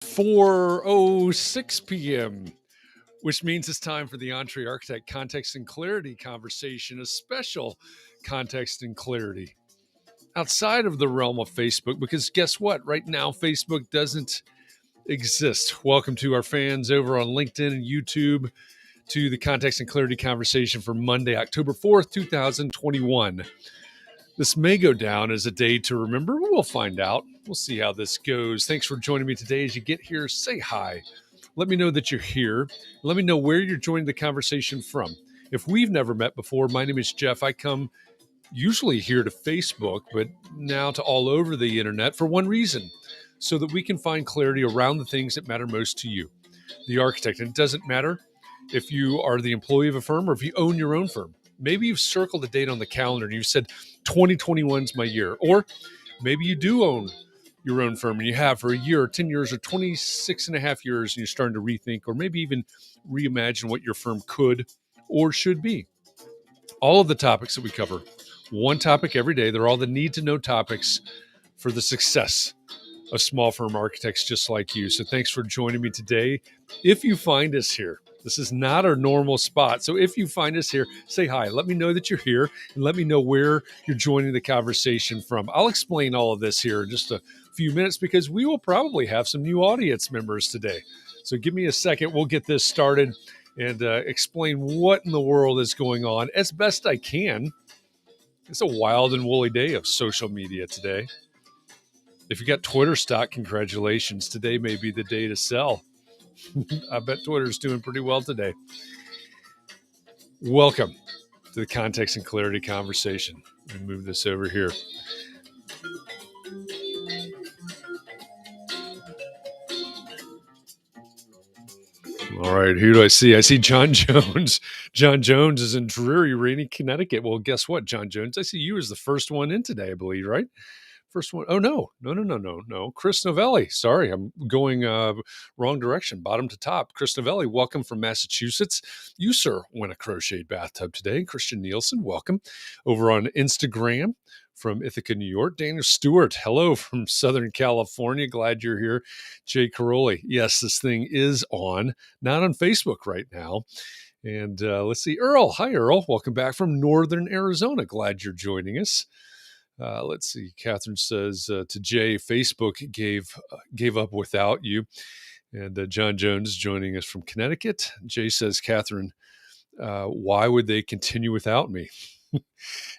4:06 p.m., which means it's time for the Entree Architect Context and Clarity conversation, a special context and clarity outside of the realm of Facebook, because guess what? Right now, Facebook doesn't exist. Welcome to our fans over on LinkedIn and YouTube to the Context and Clarity conversation for Monday, October 4th, 2021. This may go down as a day to remember. We'll find out. We'll see how this goes. Thanks for joining me today. As you get here, say hi. Let me know that you're here. Let me know where you're joining the conversation from. If we've never met before, my name is Jeff. I come usually here to Facebook, but now to all over the internet for one reason, so that we can find clarity around the things that matter most to you, the architect. And it doesn't matter if you are the employee of a firm or if you own your own firm. Maybe you've circled a date on the calendar and you've said 2021 is my year. Or maybe you do own your own firm and you have for a year or 10 years or 26 and a half years, and you're starting to rethink or maybe even reimagine what your firm could or should be. All of the topics that we cover, one topic every day, they're all the need to know topics for the success of small firm architects just like you. So thanks for joining me today. If you find us here, this is not our normal spot. So if you find us here, say hi. Let me know that you're here and let me know where you're joining the conversation from. I'll explain all of this here in just a few minutes because we will probably have some new audience members today. So give me a second. We'll get this started and explain what in the world is going on as best I can. It's a wild and woolly day of social media today. If you got Twitter stock, congratulations. Today may be the day to sell. I bet Twitter's doing pretty well today. Welcome to the Context and Clarity conversation. Let me move this over here. All right, who do I see? I see John Jones. John Jones is in dreary, rainy Connecticut. Well, guess what, John Jones? I see you as the first one in today, I believe, right? First one. Oh, no. Chris Novelli. Sorry, I'm going wrong direction, bottom to top. Chris Novelli, welcome from Massachusetts. You, sir, won a crocheted bathtub today. Christian Nielsen, welcome. Over on Instagram from Ithaca, New York. Daniel Stewart, hello from Southern California. Glad you're here. Jay Caroli. Yes, this thing is on, not on Facebook right now. And let's see, Earl. Hi, Earl. Welcome back from Northern Arizona. Glad you're joining us. Let's see. Catherine says to Jay, Facebook gave up without you. And John Jones joining us from Connecticut. Jay says, Catherine, why would they continue without me?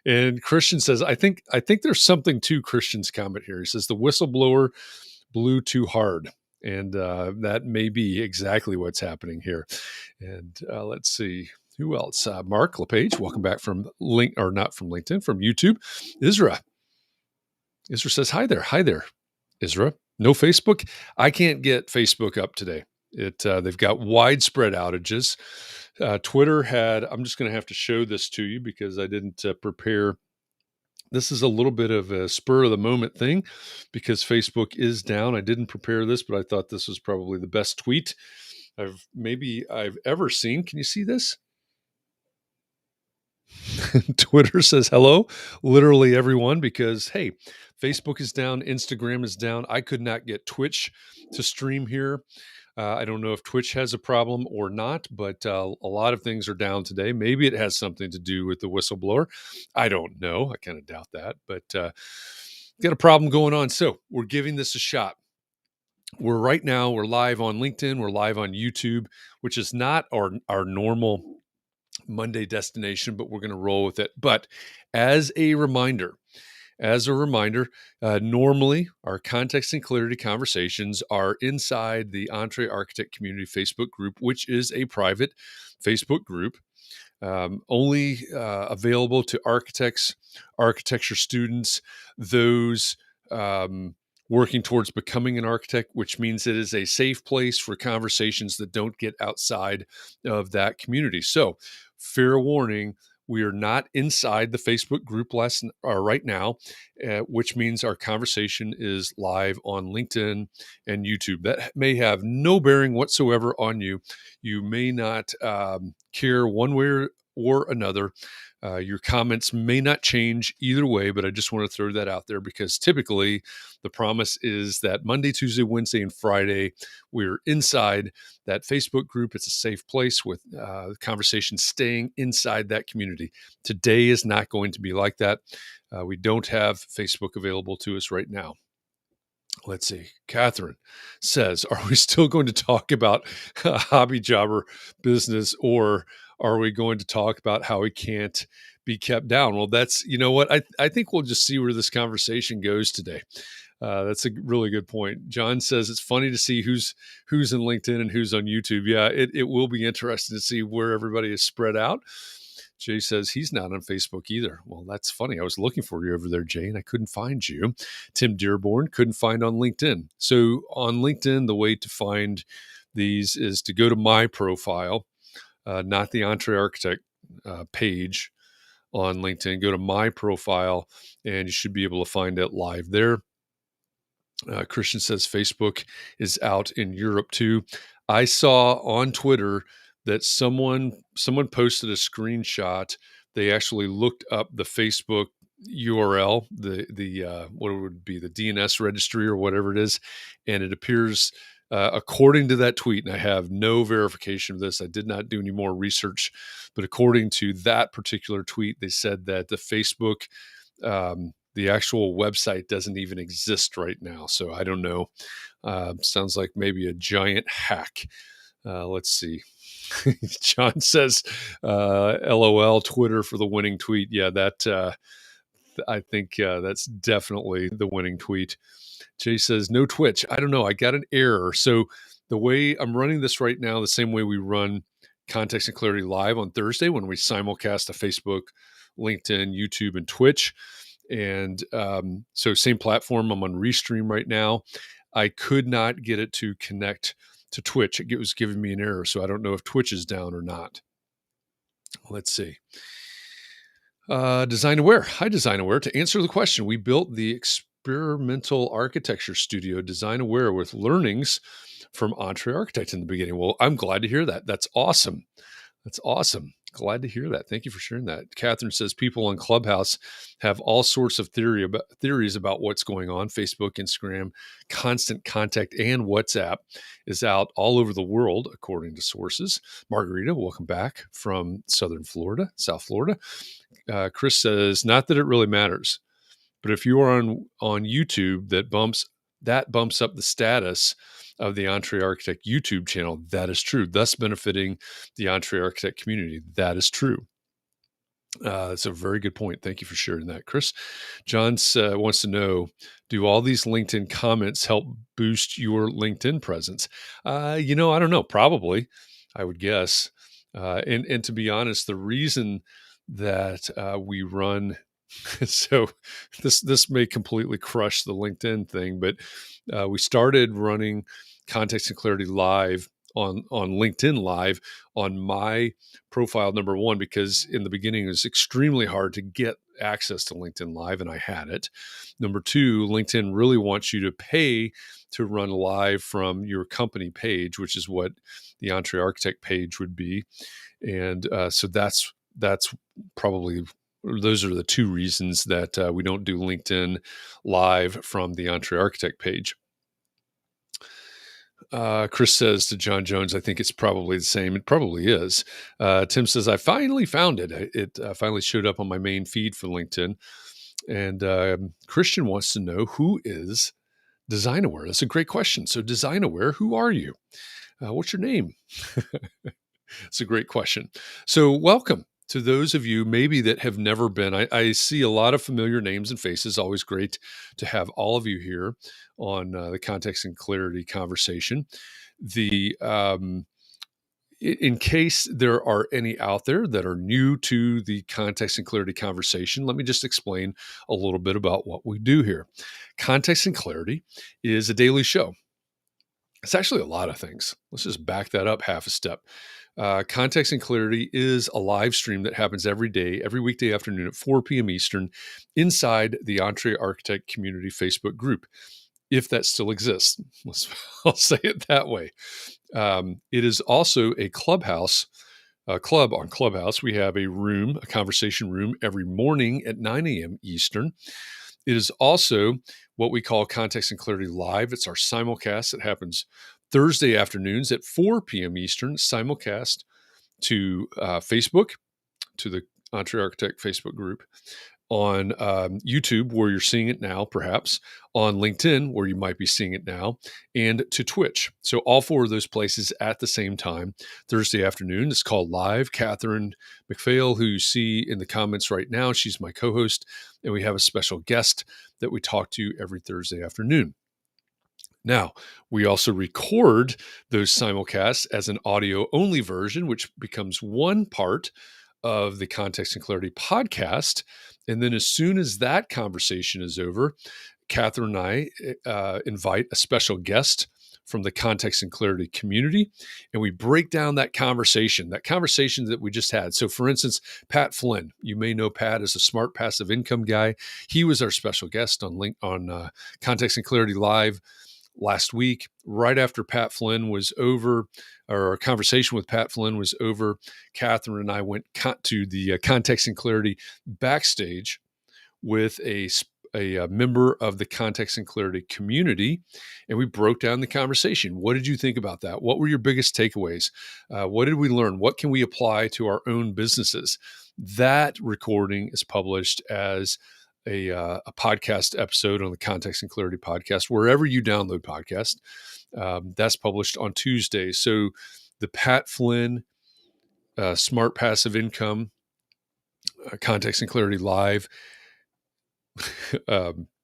And Christian says, I think there's something to Christian's comment here. He says the whistleblower blew too hard. And that may be exactly what's happening here. And let's see. Who else? Mark LePage, welcome back from not from LinkedIn, from YouTube. Isra says, hi there, Isra. No Facebook? I can't get Facebook up today. They've got widespread outages. Twitter I'm just going to have to show this to you because I didn't prepare. This is a little bit of a spur of the moment thing because Facebook is down. I didn't prepare this, but I thought this was probably the best tweet I've ever seen. Can you see this? Twitter says hello, literally everyone, because hey, Facebook is down, Instagram is down. I could not get Twitch to stream here. I don't know if Twitch has a problem or not, but a lot of things are down today. Maybe it has something to do with the whistleblower. I don't know. I kind of doubt that, but got a problem going on. So we're giving this a shot. We're live on LinkedIn. We're live on YouTube, which is not our normal Monday destination, but we're going to roll with it. But as a reminder, normally our context and clarity conversations are inside the Entree Architect Community Facebook group, which is a private Facebook group, only available to architects, architecture students, those working towards becoming an architect, which means it is a safe place for conversations that don't get outside of that community. So, fair warning, we are not inside the Facebook group right now, which means our conversation is live on LinkedIn and YouTube. That may have no bearing whatsoever on you. You may not care one way or another. Your comments may not change either way, but I just want to throw that out there because typically the promise is that Monday, Tuesday, Wednesday, and Friday, we're inside that Facebook group. It's a safe place with conversations staying inside that community. Today is not going to be like that. We don't have Facebook available to us right now. Let's see. Catherine says, are we still going to talk about hobby jobber business, or are we going to talk about how he can't be kept down? Well, that's, you know what? I think we'll just see where this conversation goes today. That's a really good point. John says it's funny to see who's in LinkedIn and who's on YouTube. Yeah, it will be interesting to see where everybody is spread out. Jay says he's not on Facebook either. Well, that's funny. I was looking for you over there, Jay, and I couldn't find you. Tim Dearborn couldn't find on LinkedIn. So on LinkedIn, the way to find these is to go to my profile, not the Entree Architect page on LinkedIn. Go to my profile, and you should be able to find it live there. Christian says Facebook is out in Europe too. I saw on Twitter that someone posted a screenshot. They actually looked up the Facebook URL, the what it would be, the DNS registry or whatever it is, and it appears according to that tweet, and I have no verification of this. I did not do any more research, but according to that particular tweet, they said that the Facebook the actual website doesn't even exist right now. So I don't know. Sounds like maybe a giant hack. Let's see. John says, LOL, Twitter for the winning tweet. Yeah, that I think that's definitely the winning tweet. Jay says, no Twitch. I don't know. I got an error. So the way I'm running this right now, the same way we run Context and Clarity Live on Thursday when we simulcast to Facebook, LinkedIn, YouTube, and Twitch. And so same platform. I'm on Restream right now. I could not get it to connect to Twitch. It was giving me an error. So I don't know if Twitch is down or not. Let's see. Design Aware. Hi, Design Aware. To answer the question, we built the experimental architecture studio Design Aware with learnings from Entree Architect in the beginning. Well, I'm glad to hear that. That's awesome. That's awesome. Glad to hear that. Thank you for sharing that. Catherine says people on Clubhouse have all sorts of theories about what's going on. Facebook, Instagram, Constant Contact, and WhatsApp is out all over the world, according to sources. Margarita, welcome back from South Florida. Chris says, not that it really matters, but if you are on YouTube, that bumps up the status of the Entree Architect YouTube channel. That is true, thus benefiting the Entree Architect community. That is true. That's a very good point. Thank you for sharing that, Chris. John wants to know, do all these LinkedIn comments help boost your LinkedIn presence? I don't know. Probably, I would guess. And to be honest, the reason that we run so this may completely crush the LinkedIn thing, but we started running Context and Clarity Live on LinkedIn Live on my profile, number one, because in the beginning it was extremely hard to get access to LinkedIn Live, and I had it. Number two, LinkedIn really wants you to pay to run live from your company page, which is what the Entree Architect page would be. And so that's probably, those are the two reasons that we don't do LinkedIn Live from the Entree Architect page. Chris says to John Jones, I think it's probably the same. It probably is. Tim says, I finally found it. It finally showed up on my main feed for LinkedIn. And Christian wants to know, who is Design Aware? That's a great question. So Design Aware, who are you? What's your name? It's a great question. So welcome to those of you maybe that have never been. I see a lot of familiar names and faces. Always great to have all of you here on the Context and Clarity conversation. In case there are any out there that are new to the Context and Clarity conversation, let me just explain a little bit about what we do here. Context and Clarity is a daily show. It's actually a lot of things. Let's just back that up half a step. Context and Clarity is a live stream that happens every day, every weekday afternoon at 4 p.m. Eastern inside the Entree Architect Community Facebook group, if that still exists. I'll say it that way. It is also a Clubhouse club on Clubhouse. We have a conversation room every morning at 9 a.m. Eastern. It is also what we call Context and Clarity Live. It's our simulcast that happens Thursday afternoons at 4 p.m. Eastern, simulcast to Facebook, to the Entre Architect Facebook group, on YouTube, where you're seeing it now, perhaps, on LinkedIn, where you might be seeing it now, and to Twitch. So all four of those places at the same time, Thursday afternoon. It's called Live. Catherine McPhail, who you see in the comments right now, she's my co-host, and we have a special guest that we talk to every Thursday afternoon. Now, we also record those simulcasts as an audio-only version, which becomes one part of the Context and Clarity podcast. And then as soon as that conversation is over, Catherine and I invite a special guest from the Context and Clarity community, and we break down that conversation that we just had. So for instance, Pat Flynn, you may know Pat as a smart passive income guy. He was our special guest on Context and Clarity Live last week. Right after Pat Flynn was over, or our conversation with Pat Flynn was over, Catherine and I went to the Context and Clarity backstage with a member of the Context and Clarity community, and we broke down the conversation. What did you think about that? What were your biggest takeaways? What did we learn? What can we apply to our own businesses? That recording is published as a podcast episode on the Context and Clarity podcast, wherever you download podcasts. That's published on Tuesday. So the Pat Flynn Smart Passive Income Context and Clarity Live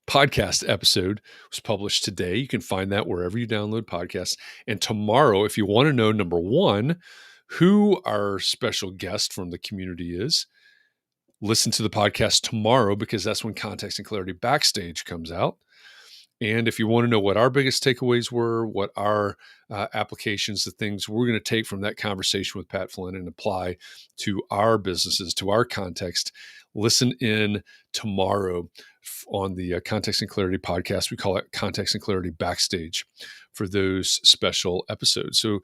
podcast episode was published today. You can find that wherever you download podcasts. And tomorrow, if you want to know, number one, who our special guest from the community is, listen to the podcast tomorrow, because that's when Context and Clarity Backstage comes out. And if you want to know what our biggest takeaways were, what our applications, the things we're going to take from that conversation with Pat Flynn and apply to our businesses, to our context, listen in tomorrow on the Context and Clarity podcast. We call it Context and Clarity Backstage for those special episodes. So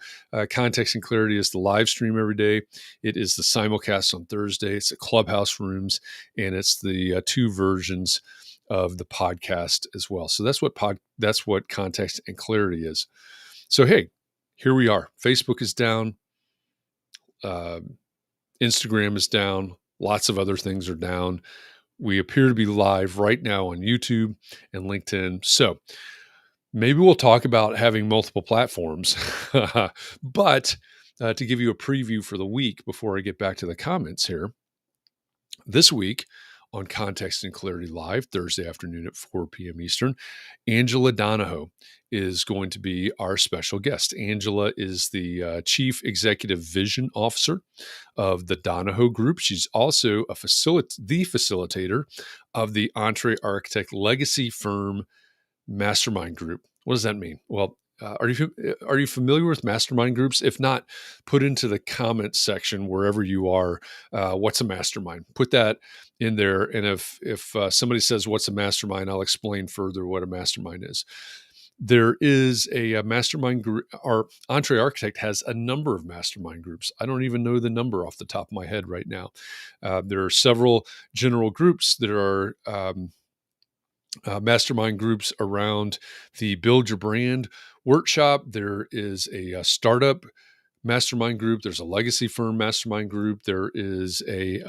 Context and Clarity is the live stream every day. It is the simulcast on Thursday. It's the Clubhouse rooms, and it's the two versions of the podcast as well. So that's what Context and Clarity is. So hey, here we are. Facebook is down. Instagram is down. Lots of other things are down. We appear to be live right now on YouTube and LinkedIn. So maybe we'll talk about having multiple platforms. But to give you a preview for the week before I get back to the comments here, this week on Context and Clarity Live, Thursday afternoon at 4 p.m. Eastern, Angela Donahoe is going to be our special guest. Angela is the Chief Executive Vision Officer of the Donahoe Group. She's also the facilitator of the Entre Architect Legacy Firm Mastermind Group. What does that mean? Well, are you familiar with mastermind groups? If not, put into the comments section wherever you are, what's a mastermind? Put that in there. And if somebody says, what's a mastermind, I'll explain further what a mastermind is. There is a mastermind group. Our Entre Architect has a number of mastermind groups. I don't even know the number off the top of my head right now. There are several general groups that are mastermind groups around the Build Your Brand workshop. There is a startup mastermind group. There's a legacy firm mastermind group. There is a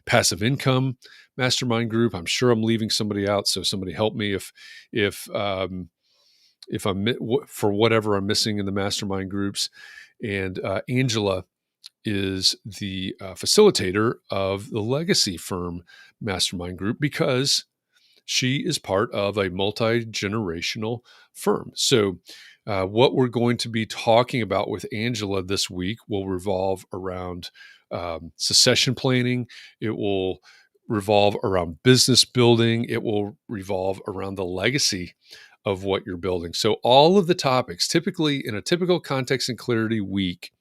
passive income mastermind group. I'm sure I'm leaving somebody out, so somebody help me if I'm for whatever I'm missing in the mastermind groups. And Angela is the facilitator of the legacy firm mastermind group, because she is part of a multi-generational firm. So what we're going to be talking about with Angela this week will revolve around succession planning. It will revolve around business building. It will revolve around the legacy of what you're building. So all of the topics, typically in a typical Context and Clarity week,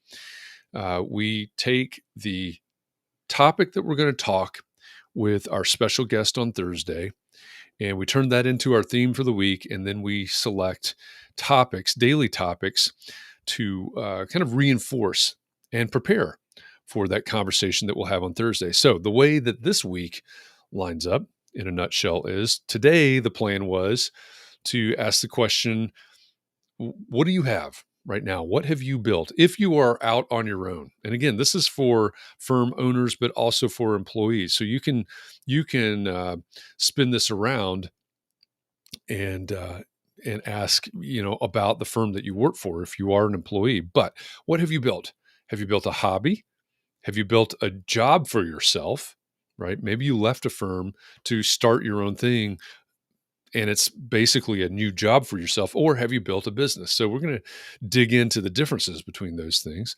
we take the topic that we're going to talk with our special guest on Thursday, and we turn that into our theme for the week. And then we select topics, daily topics, to kind of reinforce and prepare for that conversation that we'll have on Thursday. So the way that this week lines up in a nutshell is today the plan was to ask the question, what do you have right now? What have you built? If you are out on your own, and again, this is for firm owners, but also for employees. So you can spin this around and ask about the firm that you work for if you are an employee. But what have you built? Have you built a hobby? Have you built a job for yourself? Right? Maybe you left a firm to start your own thing and it's basically a new job for yourself, or have you built a business? So we're going to dig into the differences between those things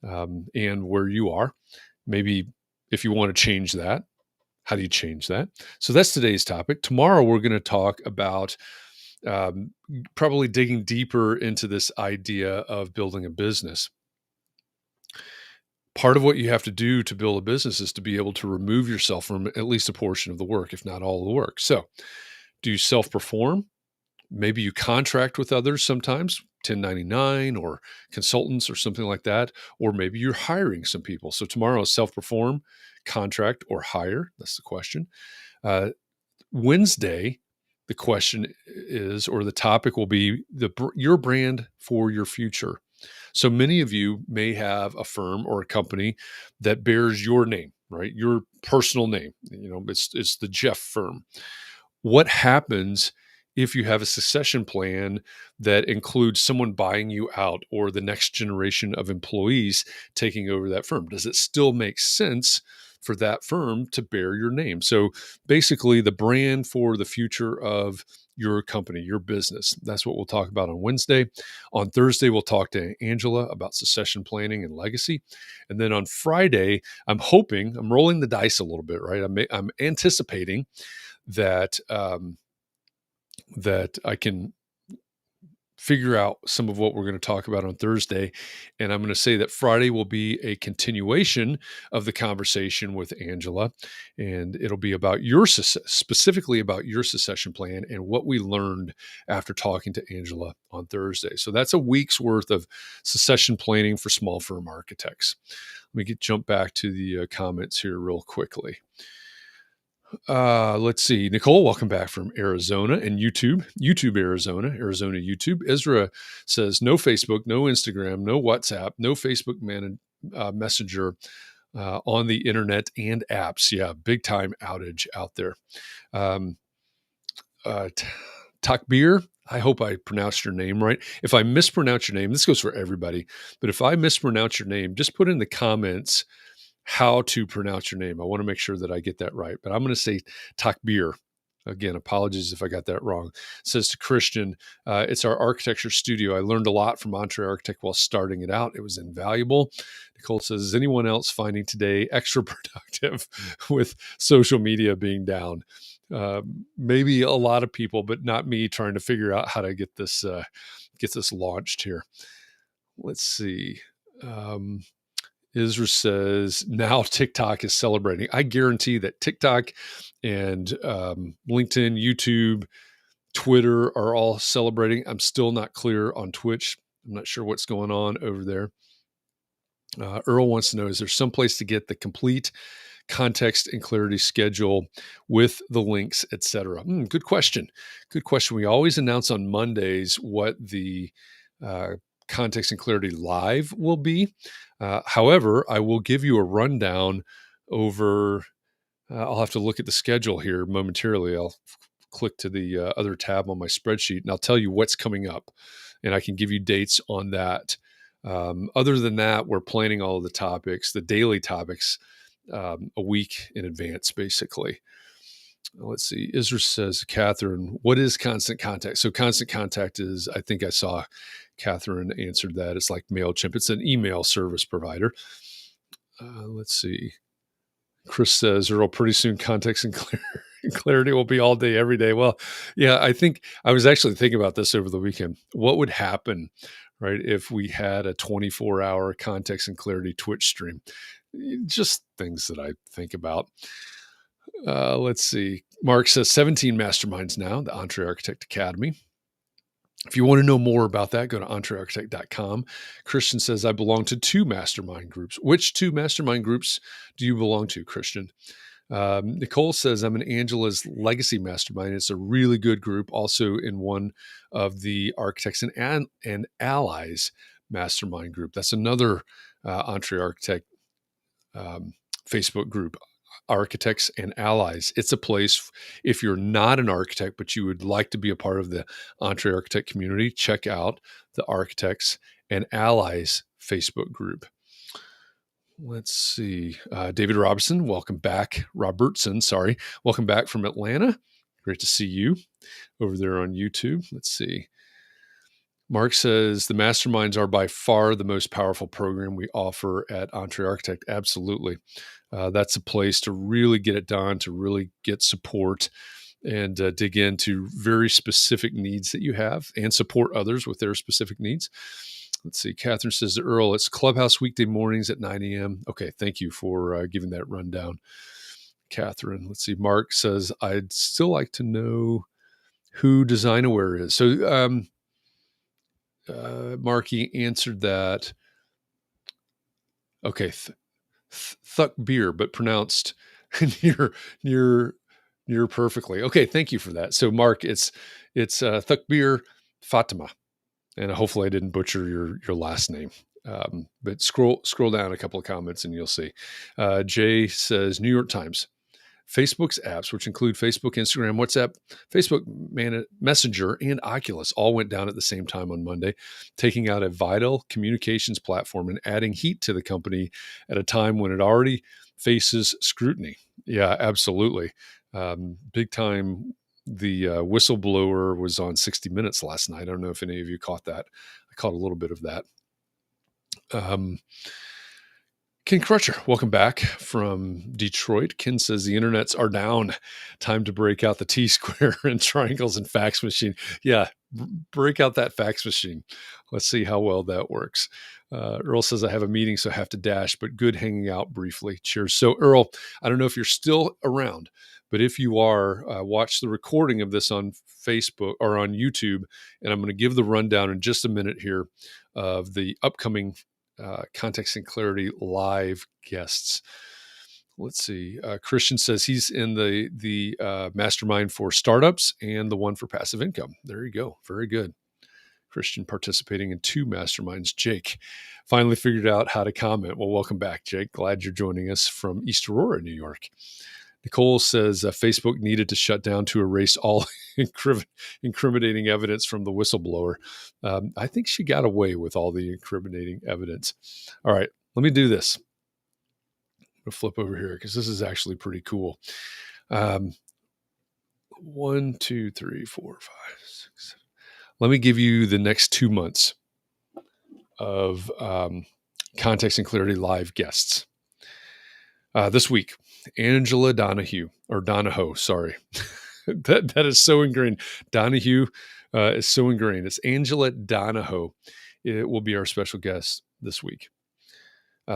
and where you are. Maybe if you want to change that, how do you change that? So that's today's topic. Tomorrow, we're going to talk about probably digging deeper into this idea of building a business. Part of what you have to do to build a business is to be able to remove yourself from at least a portion of the work, if not all of the work. So do you self-perform? Maybe you contract with others sometimes, 1099 or consultants or something like that. Or maybe you're hiring some people. So tomorrow is self-perform, contract, or hire. That's the question. Wednesday, the question is, or the topic will be your brand for your future. So many of you may have a firm or a company that bears your name, right? Your personal name. It's the Jeff firm. What happens if you have a succession plan that includes someone buying you out or the next generation of employees taking over that firm? Does it still make sense for that firm to bear your name? So basically, the brand for the future of your company, your business. That's what we'll talk about on Wednesday. On Thursday, we'll talk to Angela about succession planning and legacy. And then on Friday, I'm rolling the dice a little bit, right? I'm anticipating that that I can figure out some of what we're going to talk about on Thursday. And I'm going to say that Friday will be a continuation of the conversation with Angela. And it'll be about specifically about your succession plan and what we learned after talking to Angela on Thursday. So that's a week's worth of succession planning for small firm architects. Let me jump back to the comments here real quickly. Let's see. Nicole, welcome back from Arizona and YouTube, Arizona, YouTube. Ezra says no Facebook, no Instagram, no WhatsApp, no Facebook Messenger on the internet and apps. Yeah, big time outage out there. Takbir, I hope I pronounced your name right. If I mispronounce your name, this goes for everybody, but if I mispronounce your name, just put in the comments how to pronounce your name. I want to make sure that I get that right, but I'm going to say Takbir. Again, apologies if I got that wrong. It says to Christian, it's our architecture studio. I learned a lot from Entre Architect while starting it out. It was invaluable. Nicole says, is anyone else finding today extra productive with social media being down? Maybe a lot of people, but not me trying to figure out how to get this launched here. Let's see. Israel says, now TikTok is celebrating. I guarantee that TikTok and LinkedIn, YouTube, Twitter are all celebrating. I'm still not clear on Twitch. I'm not sure what's going on over there. Earl wants to know, is there some place to get the complete context and clarity schedule with the links, etc.? Good question. Good question. We always announce on Mondays what the Context and Clarity Live will be. However, I will give you a rundown over, I'll have to look at the schedule here momentarily. I'll click to the other tab on my spreadsheet and I'll tell you what's coming up and I can give you dates on that. Other than that, we're planning all of the topics, the daily topics, a week in advance, basically. Let's see. Israel says, Catherine, what is constant contact? So constant contact is, I think I saw Catherine answered that. It's like MailChimp. It's an email service provider. Let's see. Chris says, Earl, pretty soon context and clarity will be all day, every day. Well, yeah, I think I was actually thinking about this over the weekend. What would happen, right, if we had a 24-hour context and clarity Twitch stream? Just things that I think about. Let's see. Mark says 17 masterminds now, the Entre Architect Academy. If you want to know more about that, go to entrearchitect.com. Christian says, I belong to 2 mastermind groups. Which 2 mastermind groups do you belong to, Christian? Nicole says, I'm in Angela's Legacy Mastermind. It's a really good group, also in one of the Architects and Allies Mastermind group. That's another Entre Architect Facebook group, Architects and Allies. It's a place, if you're not an architect, but you would like to be a part of the Entre Architect community, check out the Architects and Allies Facebook group. Let's see. David Robertson, welcome back. Welcome back from Atlanta. Great to see you over there on YouTube. Let's see. Mark says the masterminds are by far the most powerful program we offer at Entre Architect. Absolutely. That's a place to really get it done, to really get support and dig into very specific needs that you have and support others with their specific needs. Let's see. Catherine says, Earl, it's Clubhouse weekday mornings at 9 a.m. Okay. Thank you for giving that rundown, Catherine. Let's see. Mark says, I'd still like to know who Design Aware is. So, Marky answered that. Okay. Thuck beer, but pronounced near perfectly. Okay. Thank you for that. So Mark, it's Thuck beer Fatima. And hopefully I didn't butcher your last name. But scroll down a couple of comments and you'll see. Jay says, New York Times, Facebook's apps, which include Facebook, Instagram, WhatsApp, Facebook Messenger, and Oculus, all went down at the same time on Monday, taking out a vital communications platform and adding heat to the company at a time when it already faces scrutiny. Yeah, absolutely. Big time. The whistleblower was on 60 Minutes last night. I don't know if any of you caught that. I caught a little bit of that. Ken Crutcher, welcome back from Detroit. Ken says the internets are down. Time to break out the T-square and triangles and fax machine. Yeah, break out that fax machine. Let's see how well that works. Earl says, I have a meeting, so I have to dash, but good hanging out briefly. Cheers. So, Earl, I don't know if you're still around, but if you are, watch the recording of this on Facebook or on YouTube, and I'm going to give the rundown in just a minute here of the upcoming Context and Clarity live guests. Let's see. Christian says he's in the mastermind for startups and the one for passive income. There you go. Very good. Christian participating in 2 masterminds. Jake finally figured out how to comment. Well, welcome back, Jake. Glad you're joining us from East Aurora, New York. Nicole says Facebook needed to shut down to erase all incriminating evidence from the whistleblower. I think she got away with all the incriminating evidence. All right, let me do this. I'm going to flip over here because this is actually pretty cool. 1, 2, 3, 4, 5, 6, 7. Let me give you the next 2 months of Context and Clarity live guests. This week, Angela Donahoe, sorry. that is so ingrained. Donahue is so ingrained. It's Angela Donahoe. It will be our special guest this week.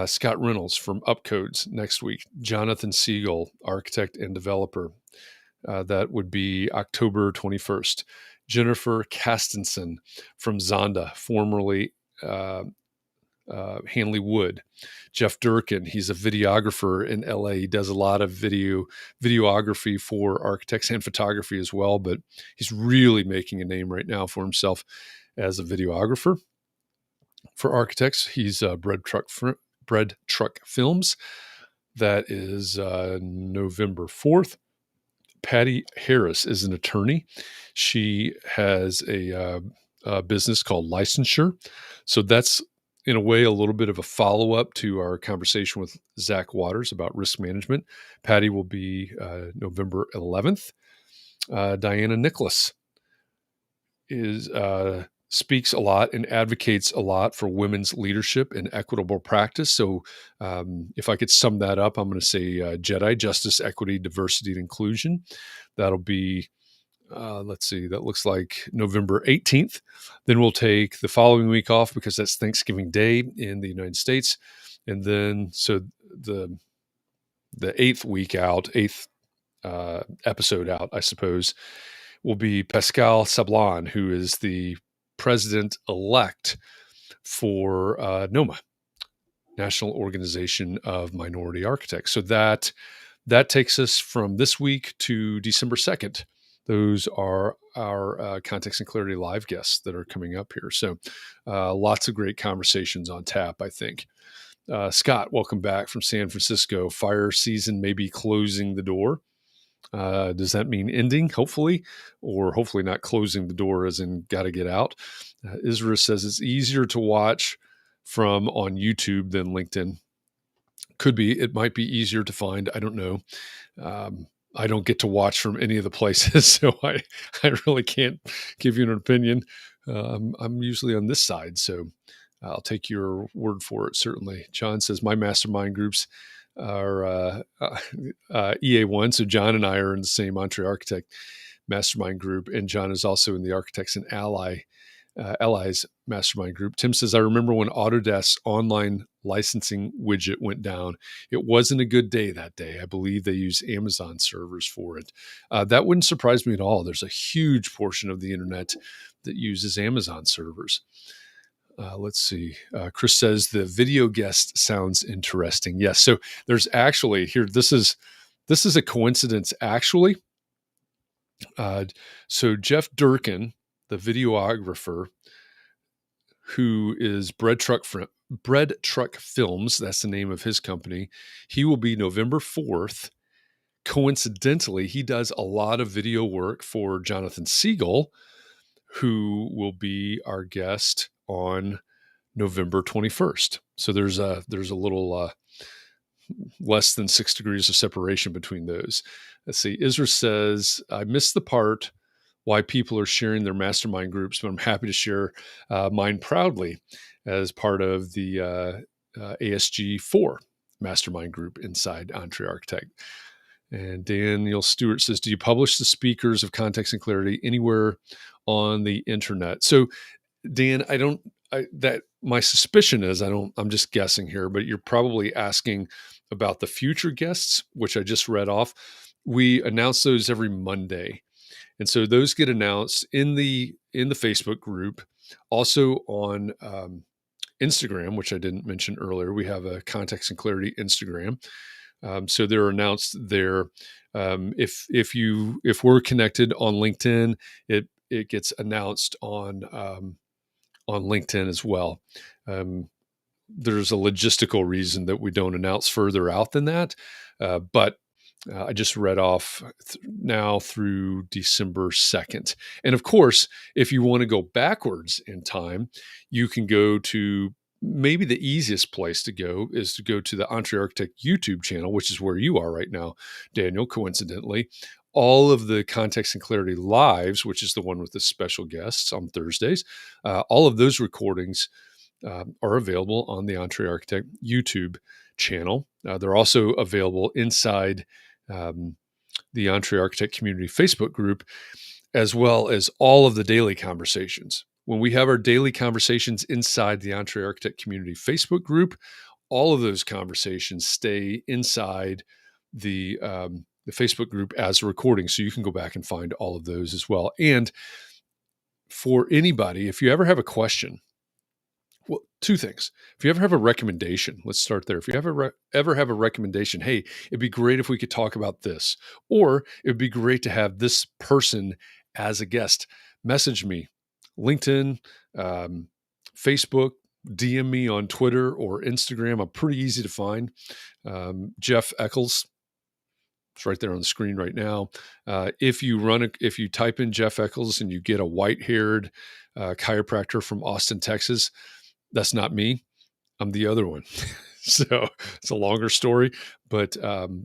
Scott Reynolds from Upcodes next week. Jonathan Siegel, architect and developer. That would be October 21st. Jennifer Castenson from Zonda, formerly Hanley Wood. Jeff Durkin, he's a videographer in LA. He does a lot of videography for architects and photography as well, but he's really making a name right now for himself as a videographer for architects. He's Bread Truck Films. That is November 4th. Patty Harris is an attorney. She has a business called Licensure. So that's in a way, a little bit of a follow-up to our conversation with Zach Waters about risk management. Patty will be November 11th. Diana Nicholas speaks a lot and advocates a lot for women's leadership and equitable practice. So if I could sum that up, I'm going to say JEDI, Justice, Equity, Diversity, and Inclusion. That'll be let's see, that looks like November 18th. Then we'll take the following week off because that's Thanksgiving Day in the United States. And then, so the 8th episode out, I suppose, will be Pascal Sablon, who is the president-elect for NOMA, National Organization of Minority Architects. So that takes us from this week to December 2nd. Those are our Context and Clarity live guests that are coming up here. So lots of great conversations on tap, I think. Scott, welcome back from San Francisco. Fire season may be closing the door. Does that mean ending, hopefully, or hopefully not closing the door as in got to get out? Isra says it's easier to watch from on YouTube than LinkedIn. Could be. It might be easier to find. I don't know. I don't get to watch from any of the places, so I really can't give you an opinion. I'm usually on this side, so I'll take your word for it, certainly. John says, my mastermind groups are EA1, so John and I are in the same Entree Architect mastermind group, and John is also in the Architects and Allies mastermind group. Tim says, I remember when Autodesk's online licensing widget went down. It wasn't a good day that day. I believe they use Amazon servers for it. That wouldn't surprise me at all. There's a huge portion of the internet that uses Amazon servers. Let's see. Chris says the video guest sounds interesting. Yes. So there's actually here. This is a coincidence, actually. So Jeff Durkin, the videographer, who is Bread Truck Films, that's the name of his company. He will be November 4th. Coincidentally, he does a lot of video work for Jonathan Siegel, who will be our guest on November 21st. So there's a little less than 6 degrees of separation between those. Let's see. Isra says, I missed the part why people are sharing their mastermind groups, but I'm happy to share mine proudly as part of the ASG4 mastermind group inside Entree Architect. And Daniel Stewart says, do you publish the speakers of Context and Clarity anywhere on the internet? So Dan, my suspicion is I'm just guessing here, but you're probably asking about the future guests, which I just read off. We announce those every Monday. And so those get announced in the Facebook group, also on Instagram, which I didn't mention earlier. We have a Context and Clarity Instagram. So they're announced there. If we're connected on LinkedIn, it gets announced on LinkedIn as well. There's a logistical reason that we don't announce further out than that. But I just read off now through December 2nd. And of course, if you want to go backwards in time, you can go to maybe the easiest place to go is to go to the Entree Architect YouTube channel, which is where you are right now, Daniel, coincidentally. All of the Context and Clarity lives, which is the one with the special guests on Thursdays, all of those recordings are available on the Entree Architect YouTube channel. They're also available inside the Entree Architect Community Facebook group, as well as all of the daily conversations. When we have our daily conversations inside the Entree Architect Community Facebook group, all of those conversations stay inside the Facebook group as a recording. So you can go back and find all of those as well. And for anybody, if you ever have a question, well, two things. If you ever have a recommendation, let's start there. If you ever have a recommendation, hey, it'd be great if we could talk about this, or it'd be great to have this person as a guest, message me, LinkedIn, Facebook, DM me on Twitter or Instagram. I'm pretty easy to find. Jeff Eccles, it's right there on the screen right now. If you type in Jeff Eccles and you get a white-haired chiropractor from Austin, Texas, that's not me. I'm the other one. So it's a longer story, but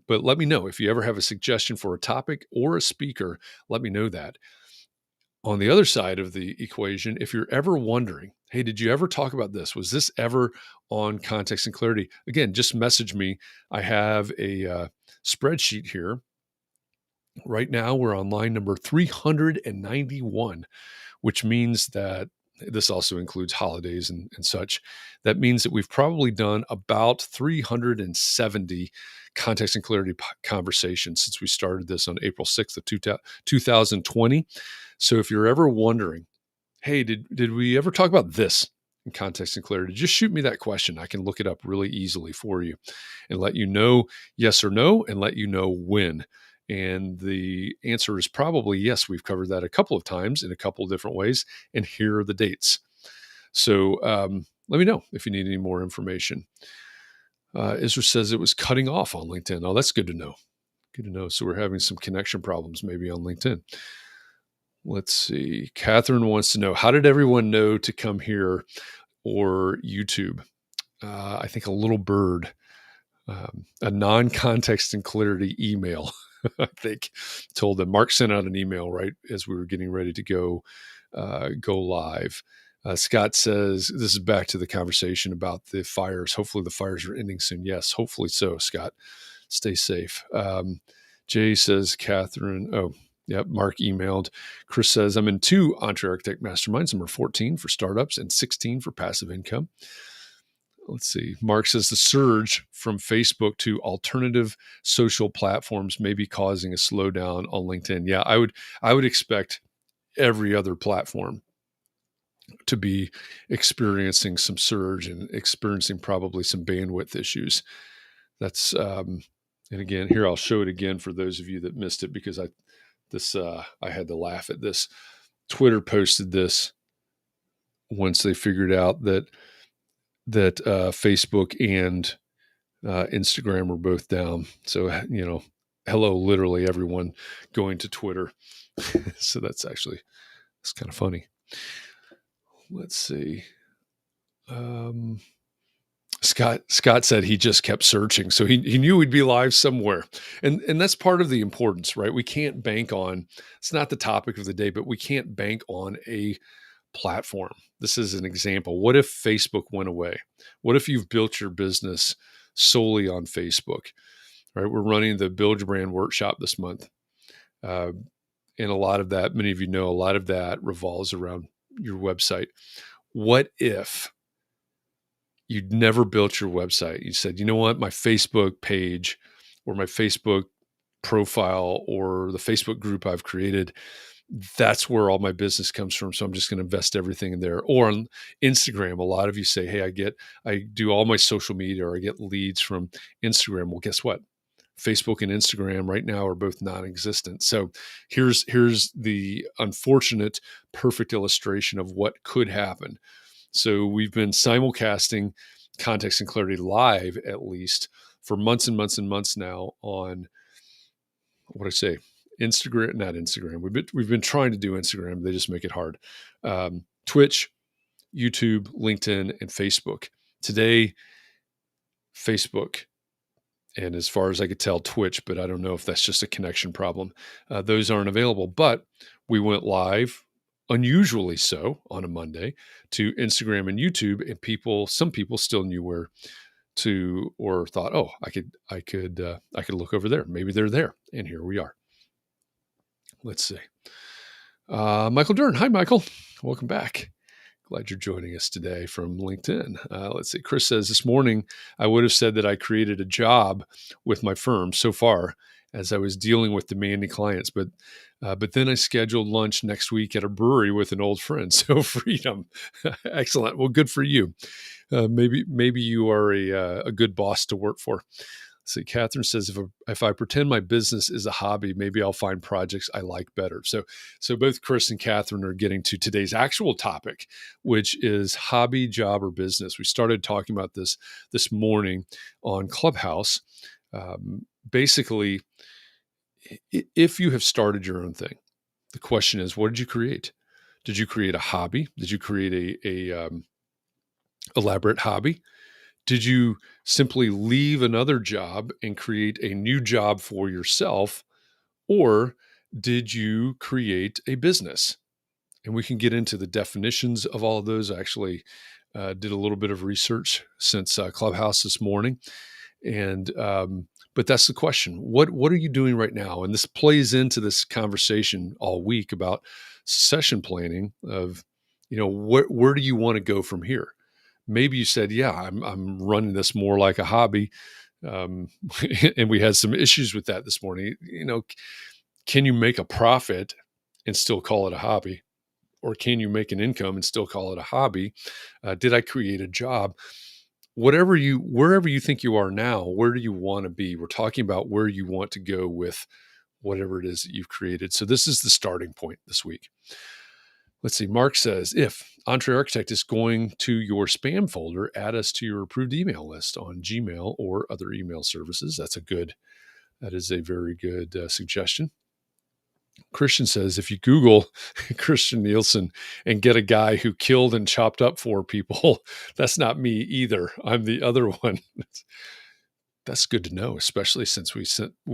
let me know if you ever have a suggestion for a topic or a speaker. Let me know that. On the other side of the equation, if you're ever wondering, hey, did you ever talk about this? Was this ever on Context and Clarity? Again, just message me. I have a spreadsheet here. Right now, we're on line number 391, which means that this also includes holidays and such. That means that we've probably done about 370 Context and Clarity conversations since we started this on April 6th of 2020. So if you're ever wondering, hey, did we ever talk about this in context and clarity? Just shoot me that question. I can look it up really easily for you and let you know yes or no, and let you know when. And the answer is probably yes. We've covered that a couple of times in a couple of different ways, and here are the dates. So let me know if you need any more information. Israel says it was cutting off on LinkedIn. Oh, that's good to know. Good to know. So we're having some connection problems maybe on LinkedIn. Let's see. Catherine wants to know, how did everyone know to come here or YouTube? I think a little bird, a non-context and clarity email, I think, told them. Mark sent out an email right as we were getting ready to go live. Scott says, this is back to the conversation about the fires. Hopefully the fires are ending soon. Yes, hopefully so, Scott. Stay safe. Jay says, Catherine, Mark emailed. Chris says, I'm in 2 Entre Architect Masterminds, number 14 for startups and 16 for passive income. Let's see. Mark says the surge from Facebook to alternative social platforms may be causing a slowdown on LinkedIn. Yeah, I would expect every other platform to be experiencing some surge and experiencing probably some bandwidth issues. That's and again, here I'll show it again for those of you that missed it, because I had to laugh at this. Twitter posted this once they figured out that Facebook and Instagram were both down. So, hello, literally everyone going to Twitter. So it's kind of funny. Let's see. Scott said he just kept searching. So he knew we'd be live somewhere. And that's part of the importance, right? We can't bank on, it's not the topic of the day, but we can't bank on a platform. This is an example. What if Facebook went away? What if you've built your business solely on Facebook, right? We're running the Build Your Brand workshop this month. And a lot of that, many of you know, a lot of that revolves around your website. What if you'd never built your website? You said, you know what, my Facebook page or my Facebook profile or the Facebook group I've created, that's where all my business comes from. So I'm just going to invest everything in there. Or on Instagram, a lot of you say, hey, I do all my social media, or I get leads from Instagram. Well, guess what? Facebook and Instagram right now are both non-existent. So here's the unfortunate, perfect illustration of what could happen. So we've been simulcasting Context and Clarity live, at least, for months and months and months now on, Instagram, not Instagram. We've been trying to do Instagram. They just make it hard. Twitch, YouTube, LinkedIn, and Facebook. Today, Facebook, and as far as I could tell, Twitch, but I don't know if that's just a connection problem. Those aren't available, but we went live, unusually so, on a Monday to Instagram and YouTube, and some people still knew where to, or thought, oh, I could look over there. Maybe they're there, and here we are. Let's see. Michael Dern. Hi, Michael. Welcome back. Glad you're joining us today from LinkedIn. Let's see. Chris says, this morning, I would have said that I created a job with my firm so far as I was dealing with demanding clients, but then I scheduled lunch next week at a brewery with an old friend. So freedom. Excellent. Well, good for you. Maybe you are a good boss to work for. See, Catherine says, if I pretend my business is a hobby, maybe I'll find projects I like better. So both Chris and Catherine are getting to today's actual topic, which is hobby, job, or business. We started talking about this morning on Clubhouse. Basically, if you have started your own thing, the question is, what did you create? Did you create a hobby? Did you create a elaborate hobby? Did you simply leave another job and create a new job for yourself? Or did you create a business? And we can get into the definitions of all of those. I actually did a little bit of research since Clubhouse this morning. And but that's the question. What are you doing right now? And this plays into this conversation all week about succession planning of, where do you want to go from here? Maybe you said, yeah, I'm running this more like a hobby. And we had some issues with that this morning. Can you make a profit and still call it a hobby? or can you make an income and still call it a hobby? Did I create a job? Wherever you think you are now, where do you want to be? We're talking about where you want to go with whatever it is that you've created. So this is the starting point this week. Let's see. Mark says, if Entre Architect is going to your spam folder, add us to your approved email list on Gmail or other email services. That is a very good suggestion. Christian says, if you Google Christian Nielsen and get a guy who killed and chopped up 4 people, that's not me either. I'm the other one. That's good to know, especially since we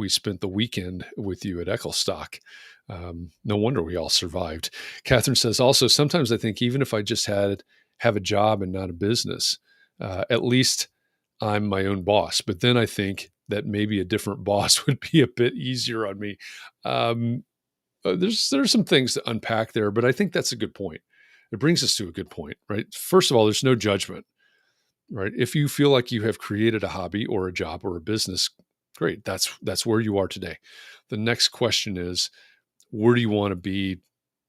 spent the weekend with you at Ecclestock. No wonder we all survived. Catherine says, also, sometimes I think even if I just have a job and not a business, at least I'm my own boss. But then I think that maybe a different boss would be a bit easier on me. There's some things to unpack there, but I think that's a good point. It brings us to a good point, right? First of all, there's no judgment, right? If you feel like you have created a hobby or a job or a business, great. That's where you are today. The next question is, where do you want to be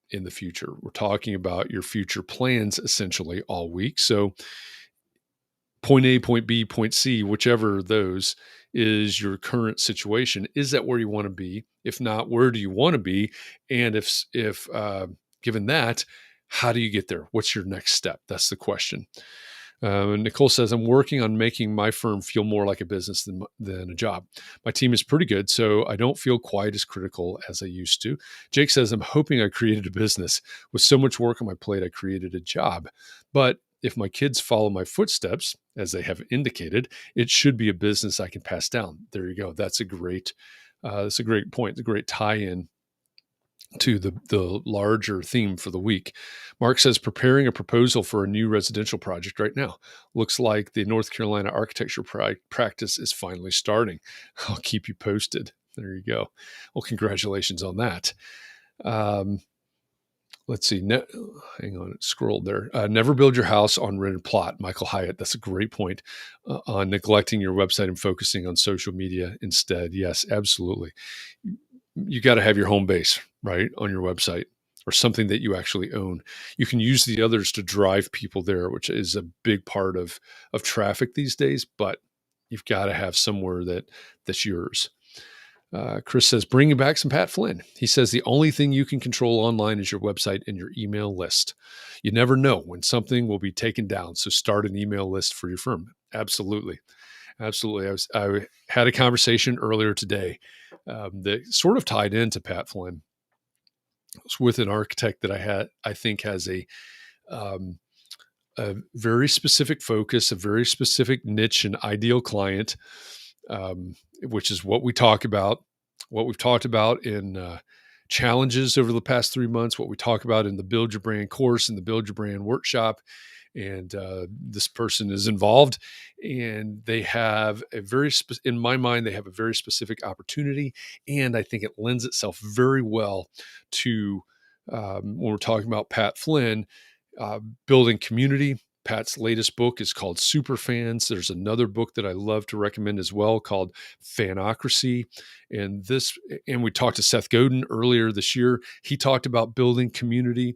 in the future? We're talking about your future plans essentially all week. So point A, point B, point C, whichever those is your current situation. Is that where you want to be? If not, where do you want to be? And if given that, how do you get there? What's your next step? That's the question. Nicole says, I'm working on making my firm feel more like a business than a job. My team is pretty good, so I don't feel quite as critical as I used to. Jake says, I'm hoping I created a business. With so much work on my plate, I created a job. But if my kids follow my footsteps, as they have indicated, it should be a business I can pass down. There you go. That's a great point, a great tie-in to the larger theme for the week. Mark says, preparing a proposal for a new residential project right now. Looks like the North Carolina architecture practice is finally starting. I'll keep you posted. There you go. Well, congratulations on that. Let's see. Hang on, it scrolled there. Never build your house on rented plot. Michael Hyatt. That's a great point on neglecting your website and focusing on social media instead. Yes, absolutely. You got to have your home base, right, on your website or something that you actually own. You can use the others to drive people there, which is a big part of traffic these days, but you've got to have somewhere that's yours. Chris says, bringing back some Pat Flynn. He says, the only thing you can control online is your website and your email list. You never know when something will be taken down, so start an email list for your firm. Absolutely. I had a conversation earlier today that sort of tied into Pat Flynn. It was with an architect that I think has a very specific focus, a very specific niche and ideal client, which is what we've talked about in challenges over the past 3 months, what we talk about in the Build Your Brand course and the Build Your Brand workshop. And this person is involved, and they have in my mind, they have a very specific opportunity. And I think it lends itself very well to when we're talking about Pat Flynn, building community. Pat's latest book is called Super Fans. There's another book that I love to recommend as well called Fanocracy. And we talked to Seth Godin earlier this year. He talked about building community.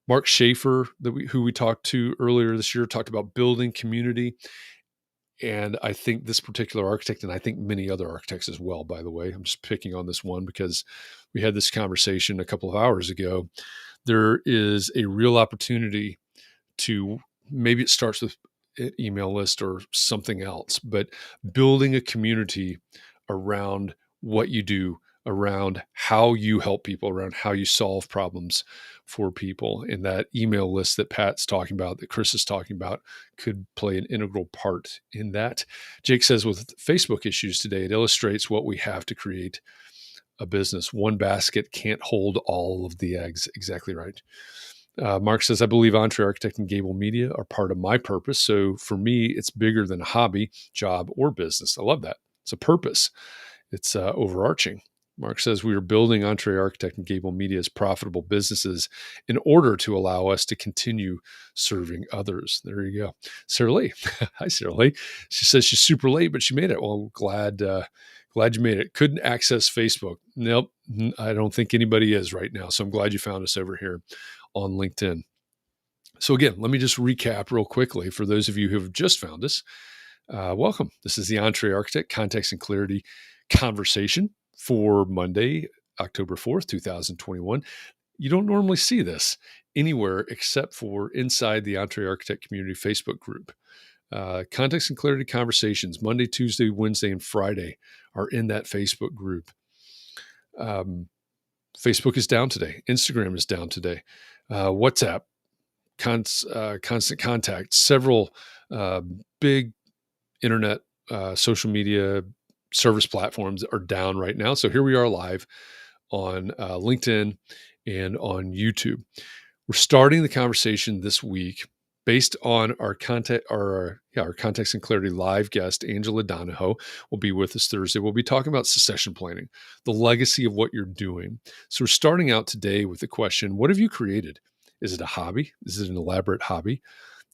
Mark Schaefer, who we talked to earlier this year, talked about building community. And I think this particular architect, and I think many other architects as well, by the way, I'm just picking on this one because we had this conversation a couple of hours ago. There is a real opportunity to, maybe it starts with an email list or something else, but building a community around what you do, around how you help people, around how you solve problems for people. And that email list that Pat's talking about, that Chris is talking about, could play an integral part in that. Jake says, with Facebook issues today, it illustrates what we have to create a business. One basket can't hold all of the eggs. Exactly right. Mark says, I believe Entre Architect and Gable Media are part of my purpose. So for me, it's bigger than a hobby, job, or business. I love that. It's a purpose. It's overarching. Mark says, we are building Entre Architect and Gable Media as profitable businesses in order to allow us to continue serving others. There you go. Sarah Lee. Hi, Sarah Lee. She says she's super late, but she made it. Well, glad you made it. Couldn't access Facebook. Nope. I don't think anybody is right now. So I'm glad you found us over here on LinkedIn. So again, let me just recap real quickly for those of you who have just found us. Welcome. This is the Entree Architect Context and Clarity conversation for Monday, October 4th, 2021. You don't normally see this anywhere except for inside the Entree Architect Community Facebook group. Context and Clarity conversations, Monday, Tuesday, Wednesday, and Friday are in that Facebook group. Facebook is down today. Instagram is down today. WhatsApp, constant contact, several big internet social media service platforms are down right now. So here we are live on LinkedIn and on YouTube. We're starting the conversation this week based on our context and clarity live guest, Angela Donahoe, will be with us Thursday. We'll be talking about succession planning, the legacy of what you're doing. So we're starting out today with the question, what have you created? Is it a hobby? Is it an elaborate hobby?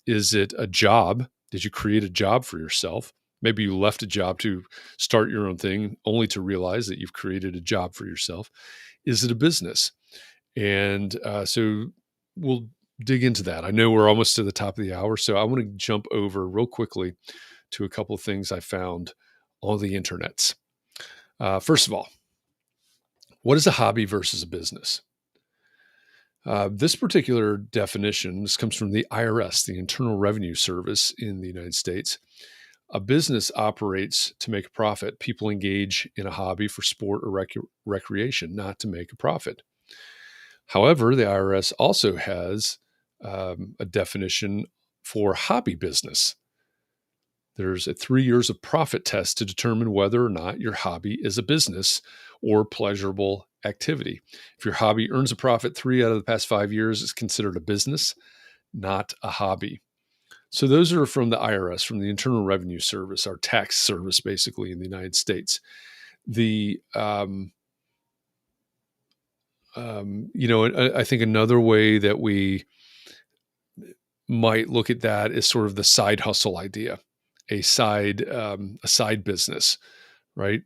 Is it a job? Did you create a job for yourself? Maybe you left a job to start your own thing only to realize that you've created a job for yourself. Is it a business? And so we'll dig into that. I know we're almost to the top of the hour, so I want to jump over real quickly to a couple of things I found on the internets. First of all, what is a hobby versus a business? This particular definition, this comes from the IRS, the Internal Revenue Service in the United States. A business operates to make a profit. People engage in a hobby for sport or recreation, not to make a profit. However, the IRS also has a definition for hobby business. There's a 3 years of profit test to determine whether or not your hobby is a business or pleasurable activity. If your hobby earns a profit 3 out of the past 5 years, it's considered a business, not a hobby. So those are from the IRS, from the Internal Revenue Service, our tax service, basically in the United States. I think another way that we might look at that is sort of the side hustle idea, a side business, right?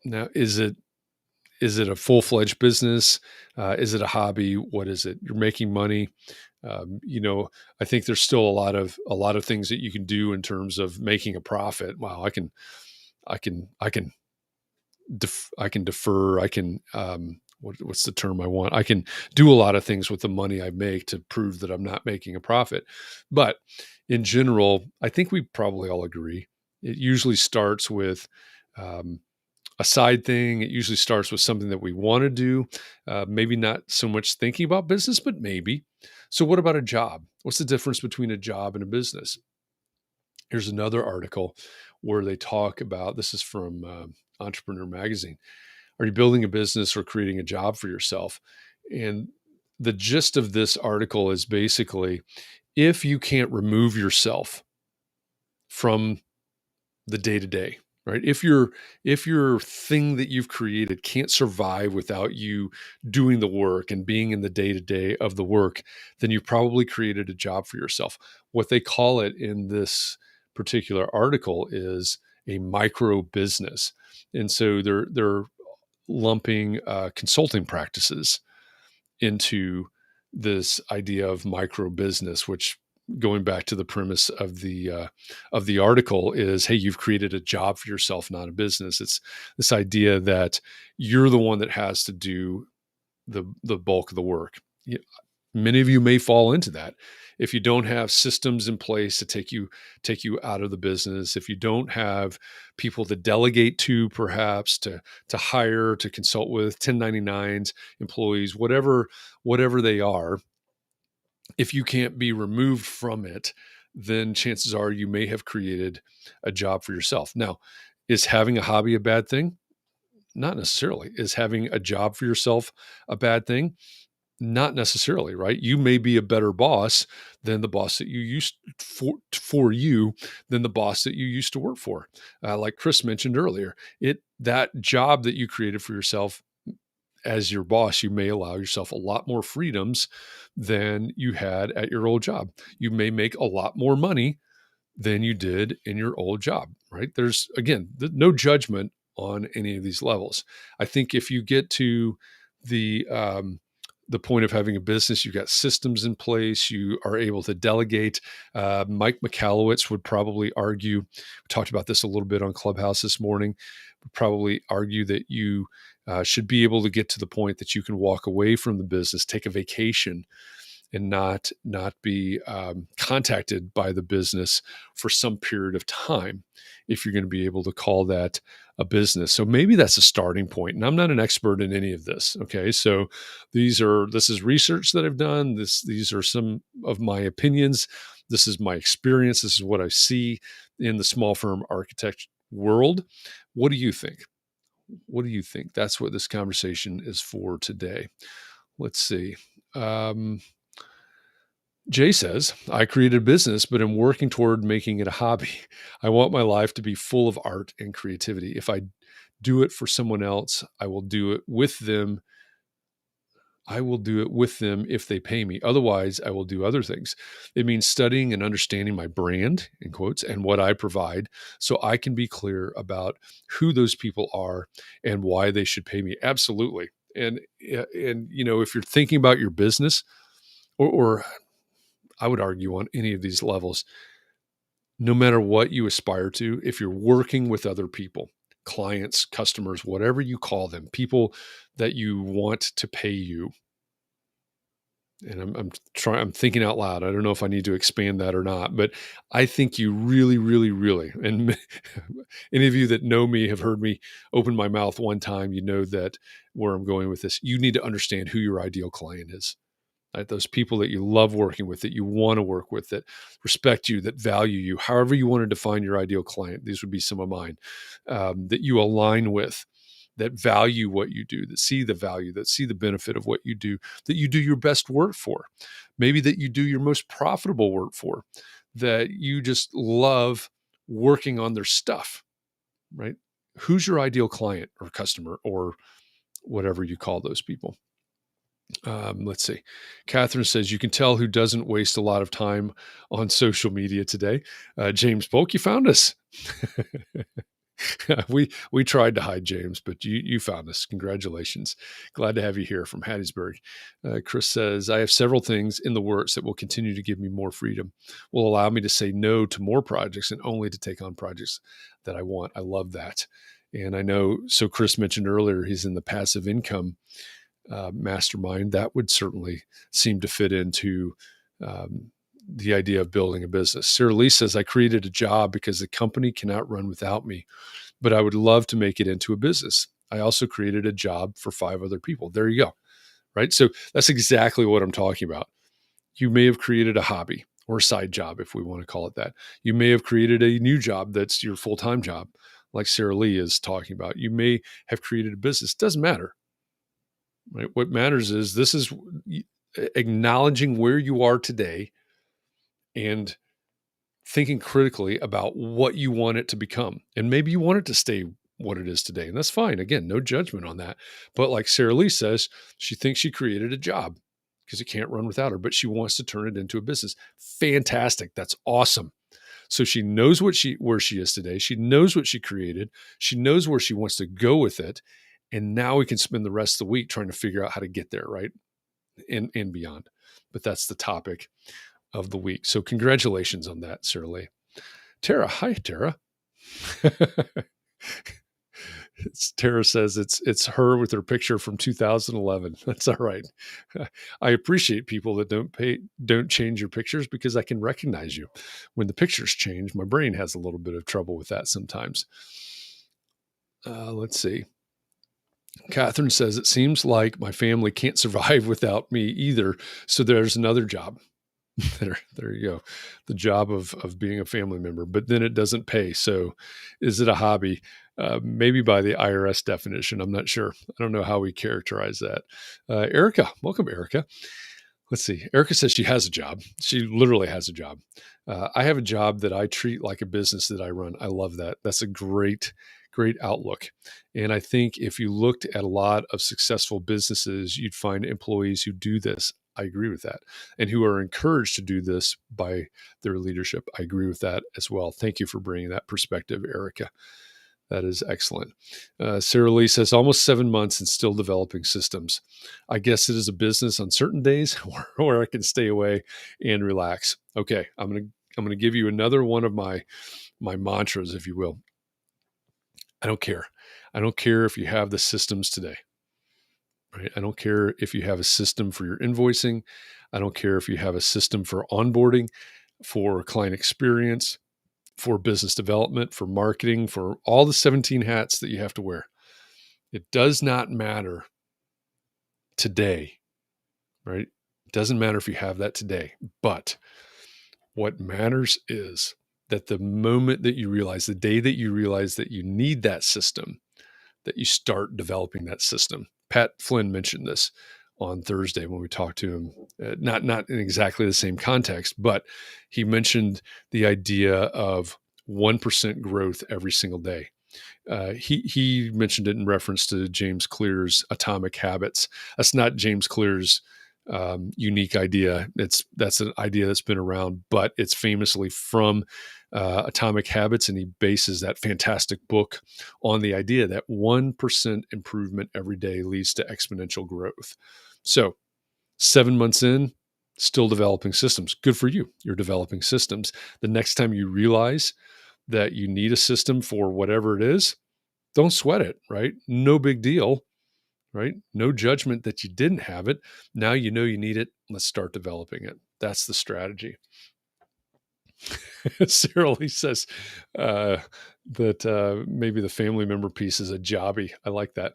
Now, is it a full-fledged business? Is it a hobby? What is it? You're making money. I think there's still a lot of things that you can do in terms of making a profit. Wow, I can defer. I can what's the term I want? I can do a lot of things with the money I make to prove that I'm not making a profit. But in general, I think we probably all agree. It usually starts with a side thing. It usually starts with something that we want to do. Maybe not so much thinking about business, but maybe. So what about a job? What's the difference between a job and a business? Here's another article where they talk about, this is from Entrepreneur Magazine. Are you building a business or creating a job for yourself? And the gist of this article is basically, if you can't remove yourself from the day-to-day, right? If your thing that you've created can't survive without you doing the work and being in the day-to-day of the work, then you've probably created a job for yourself. What they call it in this particular article is a micro business. And so they're lumping consulting practices into this idea of micro business, which, going back to the premise of the article, is, hey, you've created a job for yourself, not a business. It's this idea that you're the one that has to do the bulk of the work. Many of you may fall into that. If you don't have systems in place to take you out of the business, if you don't have people to delegate to, perhaps to hire, to consult with, 1099s, employees, whatever they are, if you can't be removed from it, then chances are you may have created a job for yourself. Now, is having a hobby a bad thing? Not necessarily. Is having a job for yourself a bad thing? Not necessarily, right? You may be a better boss than the boss that you used for you than the boss that you used to work for. Like Chris mentioned earlier, that job that you created for yourself as your boss, you may allow yourself a lot more freedoms than you had at your old job. You may make a lot more money than you did in your old job, right? There's, again, no judgment on any of these levels. I think if you get to the point of having a business, you've got systems in place, you are able to delegate. Mike Michalowicz would probably argue, we talked about this a little bit on Clubhouse this morning, would probably argue that you should be able to get to the point that you can walk away from the business, take a vacation, and not be contacted by the business for some period of time if you're going to be able to call that a business. So maybe that's a starting point. And I'm not an expert in any of this. Okay. So this is research that I've done. These are some of my opinions. This is my experience. This is what I see in the small firm architect world. What do you think? What do you think? That's what this conversation is for today. Let's see. Jay says, I created a business, but I'm working toward making it a hobby. I want my life to be full of art and creativity. If I do it for someone else, I will do it with them. I will do it with them if they pay me. Otherwise, I will do other things. It means studying and understanding my brand, in quotes, and what I provide so I can be clear about who those people are and why they should pay me. Absolutely. And if you're thinking about your business, or I would argue on any of these levels, no matter what you aspire to, if you're working with other people, clients, customers, whatever you call them, people that you want to pay you. And I'm thinking out loud. I don't know if I need to expand that or not, but I think you really, really, really, and any of you that know me have heard me open my mouth one time, you know that where I'm going with this. You need to understand who your ideal client is. Right? Those people that you love working with, that you want to work with, that respect you, that value you, however you want to define your ideal client. These would be some of mine, that you align with, that value what you do, that see the value, that see the benefit of what you do, that you do your best work for, maybe that you do your most profitable work for, that you just love working on their stuff, right? Who's your ideal client or customer or whatever you call those people? Let's see. Catherine says, you can tell who doesn't waste a lot of time on social media today. James Polk, you found us. we tried to hide James, but you found us. Congratulations. Glad to have you here from Hattiesburg. Chris says, I have several things in the works that will continue to give me more freedom, will allow me to say no to more projects and only to take on projects that I want. I love that. And I know, so Chris mentioned earlier, he's in the passive income mastermind. That would certainly seem to fit into the idea of building a business. Sarah Lee says, I created a job because the company cannot run without me, but I would love to make it into a business. I also created a job for 5 other people. There you go. Right. So that's exactly what I'm talking about. You may have created a hobby or a side job, if we want to call it that. You may have created a new job that's your full-time job, like Sarah Lee is talking about. You may have created a business. Doesn't matter. Right? What matters is this is acknowledging where you are today and thinking critically about what you want it to become. And maybe you want it to stay what it is today. And that's fine. Again, no judgment on that. But like Sarah Lee says, she thinks she created a job because it can't run without her, but she wants to turn it into a business. Fantastic. That's awesome. So she knows where she is today. She knows what she created. She knows where she wants to go with it. And now we can spend the rest of the week trying to figure out how to get there, right? And beyond. But that's the topic of the week. So congratulations on that, Sarah Lee. Tara, hi, Tara. Tara says it's her with her picture from 2011. That's all right. I appreciate people that don't change your pictures because I can recognize you. When the pictures change, my brain has a little bit of trouble with that sometimes. Let's see. Catherine says, it seems like my family can't survive without me either. So there's another job. There you go. The job of being a family member, but then it doesn't pay. So is it a hobby? Maybe by the IRS definition. I'm not sure. I don't know how we characterize that. Erica, welcome, Erica. Let's see. Erica says she has a job. She literally has a job. I have a job that I treat like a business that I run. I love that. That's a great outlook. And I think if you looked at a lot of successful businesses, you'd find employees who do this. I agree with that. And who are encouraged to do this by their leadership. I agree with that as well. Thank you for bringing that perspective, Erica. That is excellent. Sarah Lee says, almost 7 months and still developing systems. I guess it is a business on certain days where I can stay away and relax. Okay, I'm gonna give you another one of my mantras, if you will. I don't care. I don't care if you have the systems today. Right? I don't care if you have a system for your invoicing. I don't care if you have a system for onboarding, for client experience, for business development, for marketing, for all the 17 hats that you have to wear. It does not matter today, right? It doesn't matter if you have that today, but what matters is that the moment that you realize, the day that you realize that you need that system, that you start developing that system. Pat Flynn mentioned this on Thursday when we talked to him, not in exactly the same context, but he mentioned the idea of 1% growth every single day. He mentioned it in reference to James Clear's Atomic Habits. That's not James Clear's unique idea. That's an idea that's been around, but it's famously from Atomic Habits, and he bases that fantastic book on the idea that 1% improvement every day leads to exponential growth. So 7 months in, still developing systems. Good for you. You're developing systems. The next time you realize that you need a system for whatever it is, don't sweat it, right? No big deal, right? No judgment that you didn't have it. Now you know you need it. Let's start developing it. That's the strategy. Sarah Lee says that maybe the family member piece is a jobby. I like that.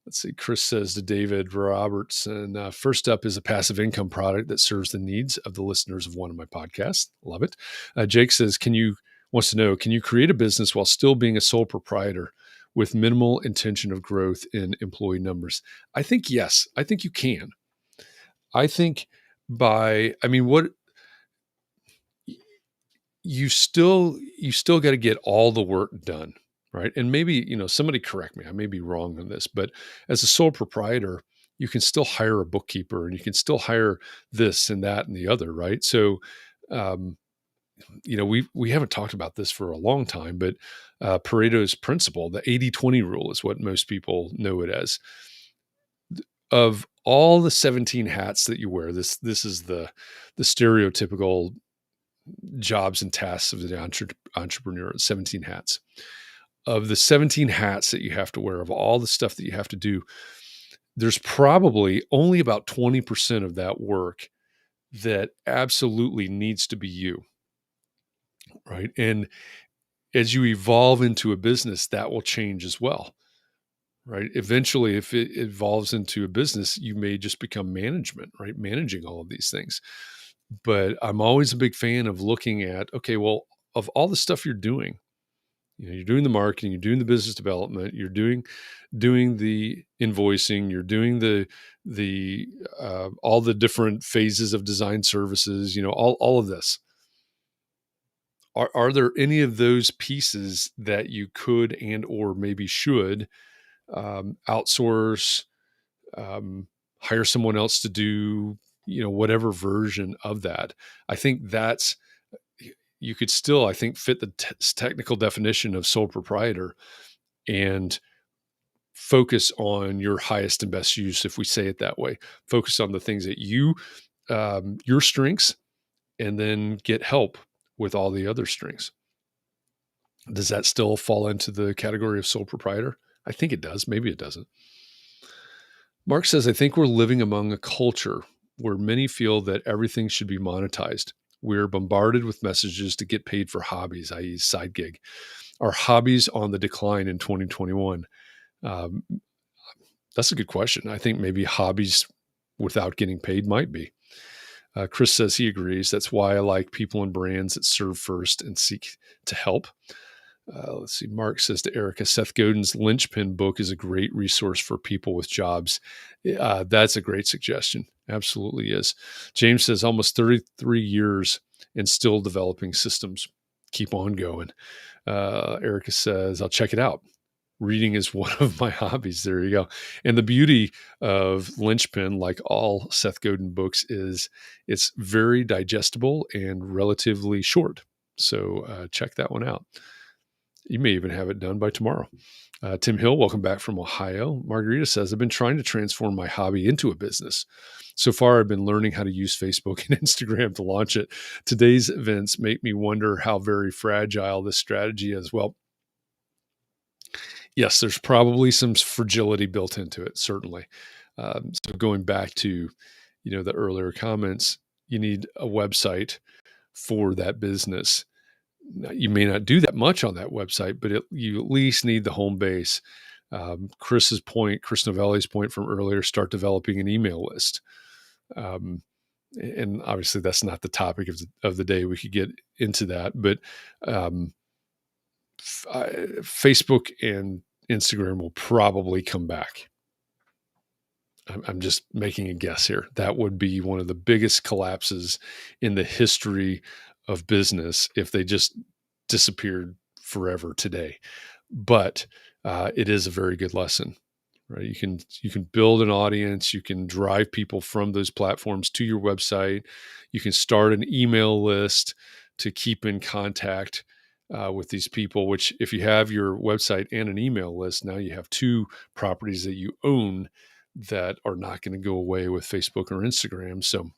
Let's see. Chris says to David Robertson, first up is a passive income product that serves the needs of the listeners of one of my podcasts. Love it. Jake says, wants to know, can you create a business while still being a sole proprietor with minimal intention of growth in employee numbers? I think yes. I think you can. I think what you still got to get all the work done, right? And maybe, somebody correct me, I may be wrong on this, but as a sole proprietor, you can still hire a bookkeeper and you can still hire this and that and the other, right? So, we haven't talked about this for a long time, but Pareto's principle, the 80-20 rule is what most people know it as. Of all the 17 hats that you wear, this is the stereotypical jobs and tasks of the entrepreneur, 17 hats. Of the 17 hats that you have to wear, of all the stuff that you have to do, there's probably only about 20% of that work that absolutely needs to be you, right? And as you evolve into a business, that will change as well, right? Eventually, if it evolves into a business, you may just become management, right? Managing all of these things. But I'm always a big fan of looking at, okay, well, of all the stuff you're doing, you're doing the marketing, you're doing the business development, you're doing the invoicing, you're doing the all the different phases of design services, all of this. Are there any of those pieces that you could and or maybe should outsource, hire someone else to do, whatever version of that? I think you could still, I think, fit the technical definition of sole proprietor and focus on your highest and best use, if we say it that way. Focus on the things that your strengths, and then get help with all the other strengths. Does that still fall into the category of sole proprietor? I think it does. Maybe it doesn't. Mark says, I think we're living among a culture where many feel that everything should be monetized. We're bombarded with messages to get paid for hobbies, i.e. side gig. Are hobbies on the decline in 2021? That's a good question. I think maybe hobbies without getting paid might be. Chris says he agrees. That's why I like people and brands that serve first and seek to help. Let's see. Mark says to Erica, Seth Godin's Linchpin book is a great resource for people with jobs. That's a great suggestion. Absolutely is. James says almost 33 years and still developing systems. Keep on going. Erica says, I'll check it out. Reading is one of my hobbies. There you go. And the beauty of Linchpin, like all Seth Godin books, is it's very digestible and relatively short. So check that one out. You may even have it done by tomorrow. Tim Hill, welcome back from Ohio. Margarita says, I've been trying to transform my hobby into a business. So far, I've been learning how to use Facebook and Instagram to launch it. Today's events make me wonder how very fragile this strategy is. Well, yes, there's probably some fragility built into it, certainly. So going back to, the earlier comments, you need a website for that business. Now, you may not do that much on that website, but you at least need the home base. Chris Novelli's point from earlier, start developing an email list. And obviously that's not the topic of the day. We could get into that, but Facebook and Instagram will probably come back. I'm just making a guess here. That would be one of the biggest collapses in the history of business if they just disappeared forever today. But it is a very good lesson, right? You can build an audience. You can drive people from those platforms to your website. You can start an email list to keep in contact with these people, which if you have your website and an email list, now you have two properties that you own that are not going to go away with Facebook or Instagram. So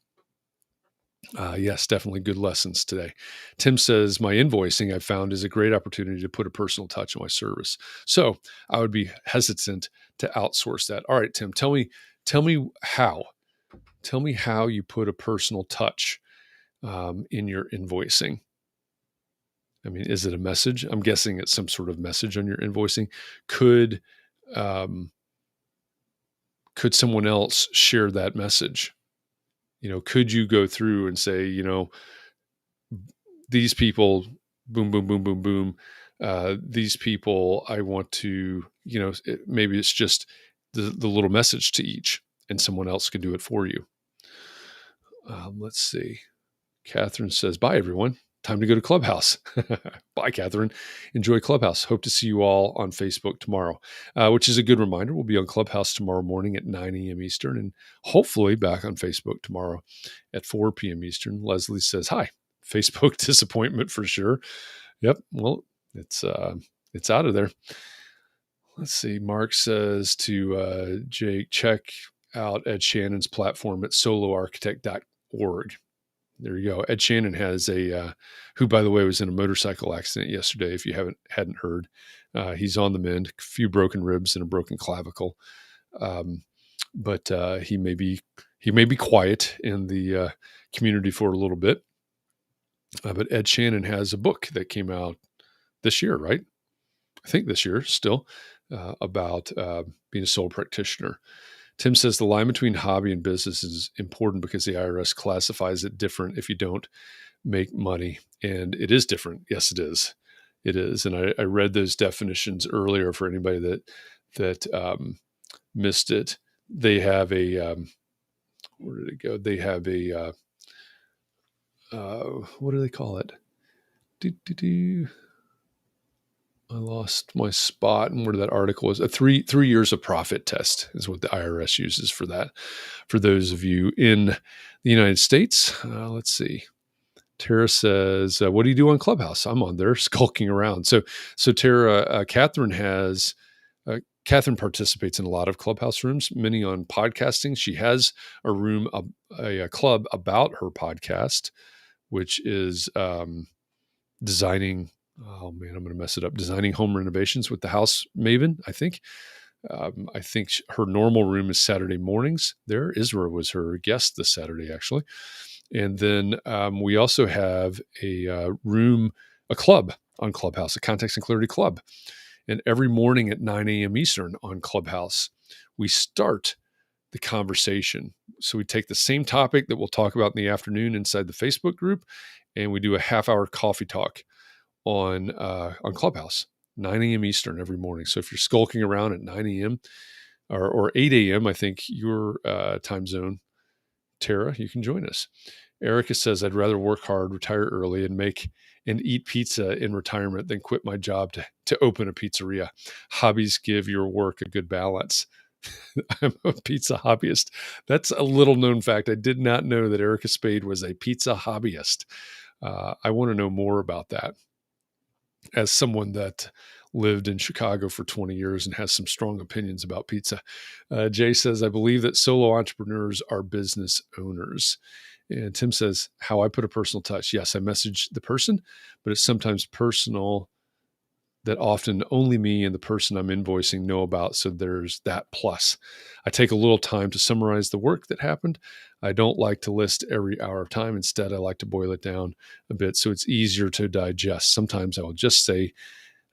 yes, definitely good lessons today. Tim says, my invoicing I've found is a great opportunity to put a personal touch on my service. So I would be hesitant to outsource that. All right, Tim, tell me how. Tell me how you put a personal touch in your invoicing. I mean, is it a message? I'm guessing it's some sort of message on your invoicing. Could someone else share that message? Could you go through and say, these people, boom, boom, boom, boom, boom. These people, I want to, maybe it's just the little message to each, and someone else can do it for you. Let's see. Catherine says, bye, everyone. Time to go to Clubhouse. Bye, Catherine. Enjoy Clubhouse. Hope to see you all on Facebook tomorrow, which is a good reminder. We'll be on Clubhouse tomorrow morning at 9 a.m. Eastern, and hopefully back on Facebook tomorrow at 4 p.m. Eastern. Leslie says, hi. Facebook disappointment for sure. Yep. Well, it's out of there. Let's see. Mark says to Jake, check out Ed Shannon's platform at soloarchitect.org. There you go. Ed Shannon has who, by the way, was in a motorcycle accident yesterday. If you hadn't heard, he's on the mend. A few broken ribs and a broken clavicle, but he may be quiet in the community for a little bit. But Ed Shannon has a book that came out this year, right? I think this year still, about being a sole practitioner. Tim says the line between hobby and business is important because the IRS classifies it different if you don't make money. And it is different. Yes, it is. It is. And I read those definitions earlier for anybody that missed it. They have a, where did it go? They have a, what do they call it? I lost my spot and where that article is. A three years of profit test is what the IRS uses for that. For those of you in the United States, let's see. Tara says, what do you do on Clubhouse? I'm on there skulking around. So Tara, Catherine participates in a lot of Clubhouse rooms, many on podcasting. She has a room, a club about her podcast, which is designing. Oh man, I'm going to mess it up. Designing home renovations with the House Maven, I think. I think her normal room is Saturday mornings there. Isra was her guest this Saturday, actually. And then we also have a club on Clubhouse, a Context and Clarity Club. And every morning at 9 a.m. Eastern on Clubhouse, we start the conversation. So we take the same topic that we'll talk about in the afternoon inside the Facebook group, and we do a half-hour coffee talk on Clubhouse, 9 a.m. Eastern every morning. So if you're skulking around at 9 a.m. or 8 a.m., I think your time zone, Tara, you can join us. Erica says, I'd rather work hard, retire early, and eat pizza in retirement than quit my job to open a pizzeria. Hobbies give your work a good balance. I'm a pizza hobbyist. That's a little known fact. I did not know that Erica Spade was a pizza hobbyist. I want to know more about that. as someone that lived in Chicago for 20 years and has some strong opinions about pizza. Jay says, I believe that solo entrepreneurs are business owners. And Tim says, how I put a personal touch. Yes, I message the person, but it's sometimes personal that often only me and the person I'm invoicing know about. So there's that plus. I take a little time to summarize the work that happened. I don't like to list every hour of time. Instead, I like to boil it down a bit so it's easier to digest. Sometimes I will just say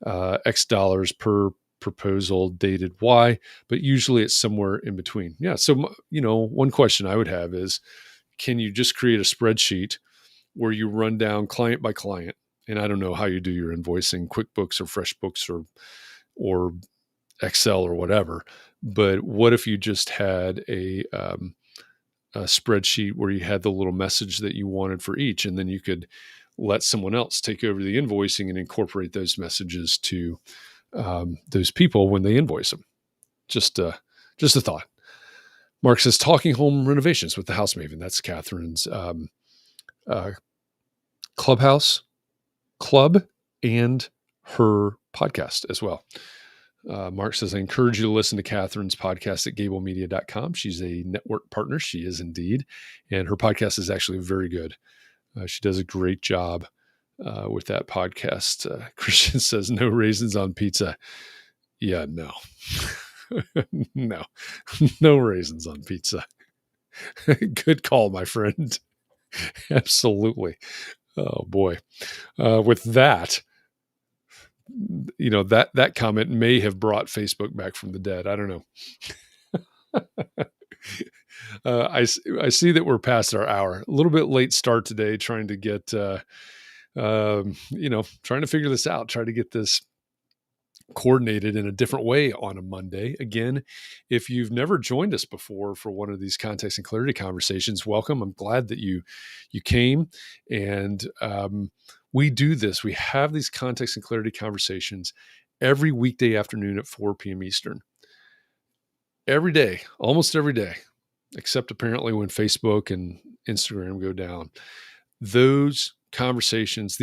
X dollars per proposal dated Y, but usually it's somewhere in between. Yeah. So, one question I would have is, can you just create a spreadsheet where you run down client by client? And I don't know how you do your invoicing, QuickBooks or FreshBooks or Excel or whatever. But what if you just had a spreadsheet where you had the little message that you wanted for each, and then you could let someone else take over the invoicing and incorporate those messages to those people when they invoice them. Just a thought. Mark says, talking home renovations with the House Maven. That's Catherine's clubhouse club and her podcast as well. Mark says, I encourage you to listen to Catherine's podcast at gablemedia.com. She's a network partner. She is indeed. And her podcast is actually very good. She does a great job with that podcast. Christian says, no raisins on pizza. Yeah, no. No raisins on pizza. Good call, my friend. Absolutely. Oh, boy. With that, that comment may have brought Facebook back from the dead. I don't know. I see that we're past our hour. A little bit late start today, trying to get, trying to figure this out, try to get this coordinated in a different way on a Monday. Again, if you've never joined us before for one of these context and clarity conversations, welcome. I'm glad that you came. And we do this. We have these context and clarity conversations every weekday afternoon at 4 p.m. Eastern. Every day, almost every day, except apparently when Facebook and Instagram go down. These conversations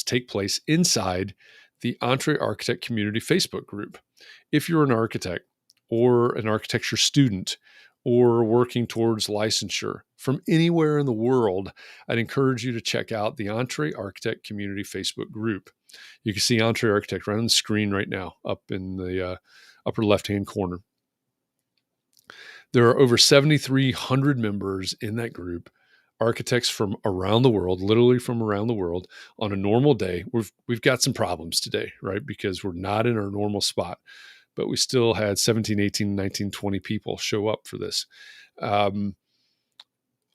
take place inside the Entre Architect Community Facebook group. If you're an architect or an architecture student or working towards licensure from anywhere in the world, I'd encourage you to check out the Entre Architect Community Facebook group. You can see Entre Architect right on the screen right now, up in the upper left-hand corner. There are over 7,300 members in that group, architects from around the world, literally from around the world. On a normal day, we've got some problems today, right? Because we're not in our normal spot, but we still had 17, 18, 19, 20 people show up for this. On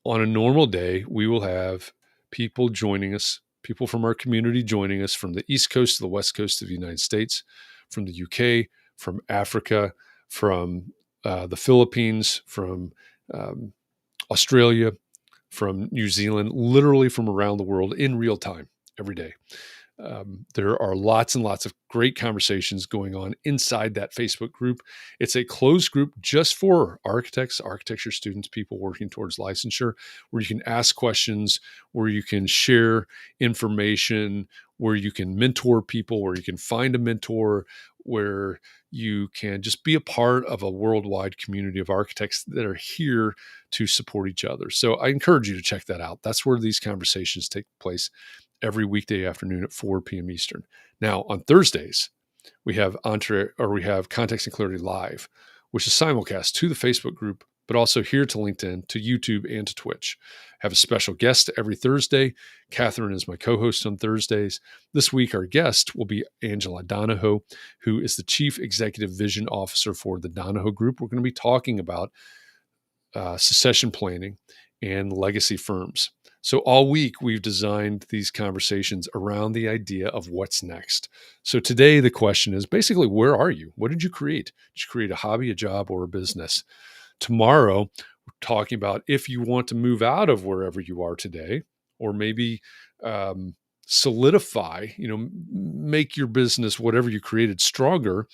a normal day, we will have people joining us, people from our community joining us from the East Coast to the West Coast of the United States, from the UK, from Africa, from the Philippines, from Australia, from New Zealand, literally from around the world in real time every day. There are lots and lots of great conversations going on inside that Facebook group. It's a closed group just for architects, architecture students, people working towards licensure, where you can ask questions, where you can share information, where you can mentor people, where you can find a mentor, where you can just be a part of a worldwide community of architects that are here to support each other. So I encourage you to check that out. That's where these conversations take place every weekday afternoon at 4 p.m. Eastern. Now, on Thursdays, we have Context and Clarity Live, which is simulcast to the Facebook group, but also here to LinkedIn, to YouTube, and to Twitch. I have a special guest every Thursday. Catherine is my co-host on Thursdays. This week, our guest will be Angela Donahoe, who is the Chief Executive Vision Officer for the Donahoe Group. We're going to be talking about succession planning and legacy firms. So all week, we've designed these conversations around the idea of what's next. So today, the question is basically, where are you? What did you create? Did you create a hobby, a job, or a business? Tomorrow, we're talking about if you want to move out of wherever you are today, or maybe solidify, make your business, whatever you created, stronger.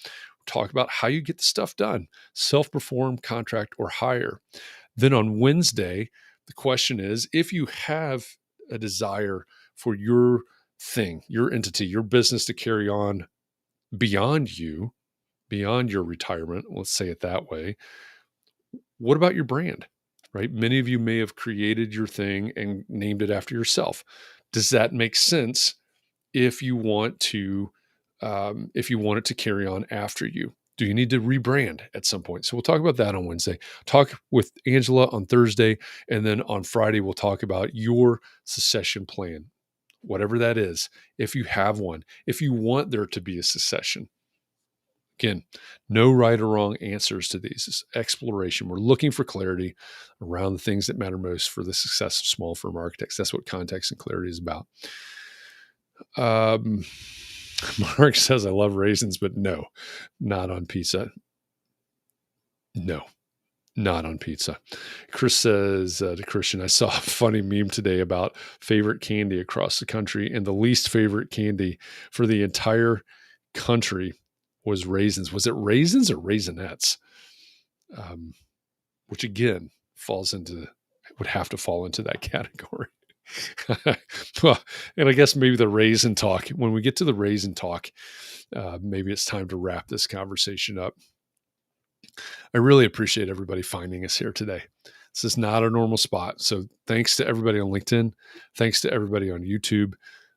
Talk about how you get the stuff done, self-perform, contract, or hire. Then on Wednesday, the question is, if you have a desire for your thing, your entity, your business to carry on beyond you, beyond your retirement, let's say it that way, what about your brand? Right? Many of you may have created your thing and named it after yourself. Does that make sense if you want to if you want it to carry on after you? Do you need to rebrand at some point? So we'll talk about that on Wednesday. Talk with Angela on Thursday, and then on Friday we'll talk about your succession plan, whatever that is. If you have one, if you want there to be a succession. Again, no right or wrong answers to these. It's exploration. We're looking for clarity around the things that matter most for the success of small firm architects. That's what context and clarity is about. Mark says, I love raisins, but no, not on pizza. No, not on pizza. Chris says to Christian, I saw a funny meme today about favorite candy across the country, and the least favorite candy for the entire country was raisins. Was it raisins or raisinets? Which again would have to fall into that category. Well, and I guess maybe the raisin talk, when we get to the raisin talk, maybe it's time to wrap this conversation up. I really appreciate everybody finding us here today. This is not a normal spot. So thanks to everybody on LinkedIn. Thanks to everybody on YouTube.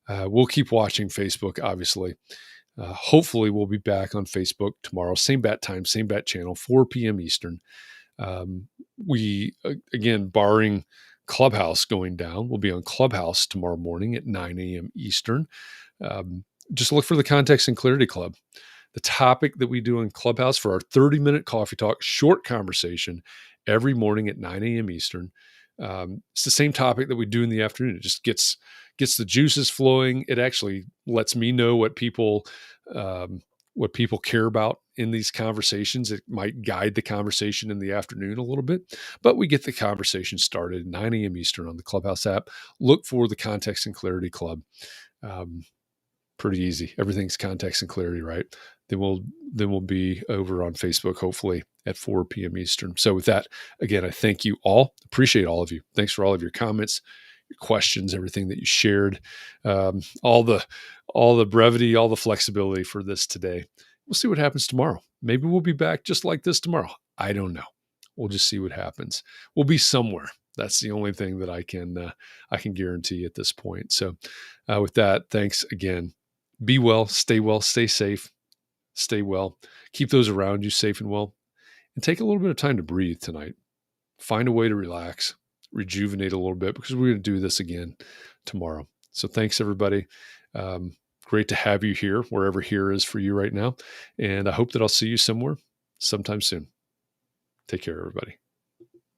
We'll keep watching Facebook, obviously. Hopefully we'll be back on Facebook tomorrow. Same bat time, same bat channel, 4 p.m. Eastern. We, again, barring Clubhouse going down, we'll be on Clubhouse tomorrow morning at 9 a.m. Eastern. Just look for the Context and Clarity Club. The topic that we do in Clubhouse for our 30-minute coffee talk, short conversation every morning at 9 a.m. Eastern. It's the same topic that we do in the afternoon. It just gets the juices flowing. It actually lets me know what people care about in these conversations. It might guide the conversation in the afternoon a little bit, but we get the conversation started at 9 a.m. Eastern on the Clubhouse app. Look for the Context and Clarity Club. Pretty easy. Everything's context and clarity, right? Then we'll be over on Facebook, hopefully at 4 p.m. Eastern. So with that, again, I thank you all. Appreciate all of you. Thanks for all of your comments, your questions, everything that you shared, all the brevity, all the flexibility for this today. We'll see what happens tomorrow. Maybe we'll be back just like this tomorrow. I don't know. We'll just see what happens. We'll be somewhere. That's the only thing that I can guarantee at this point. So with that, thanks again. Be well, stay safe, stay well. Keep those around you safe and well. And take a little bit of time to breathe tonight. Find a way to relax, rejuvenate a little bit, because we're going to do this again tomorrow. So thanks, everybody. Great to have you here, wherever here is for you right now. And I hope that I'll see you somewhere sometime soon. Take care, everybody.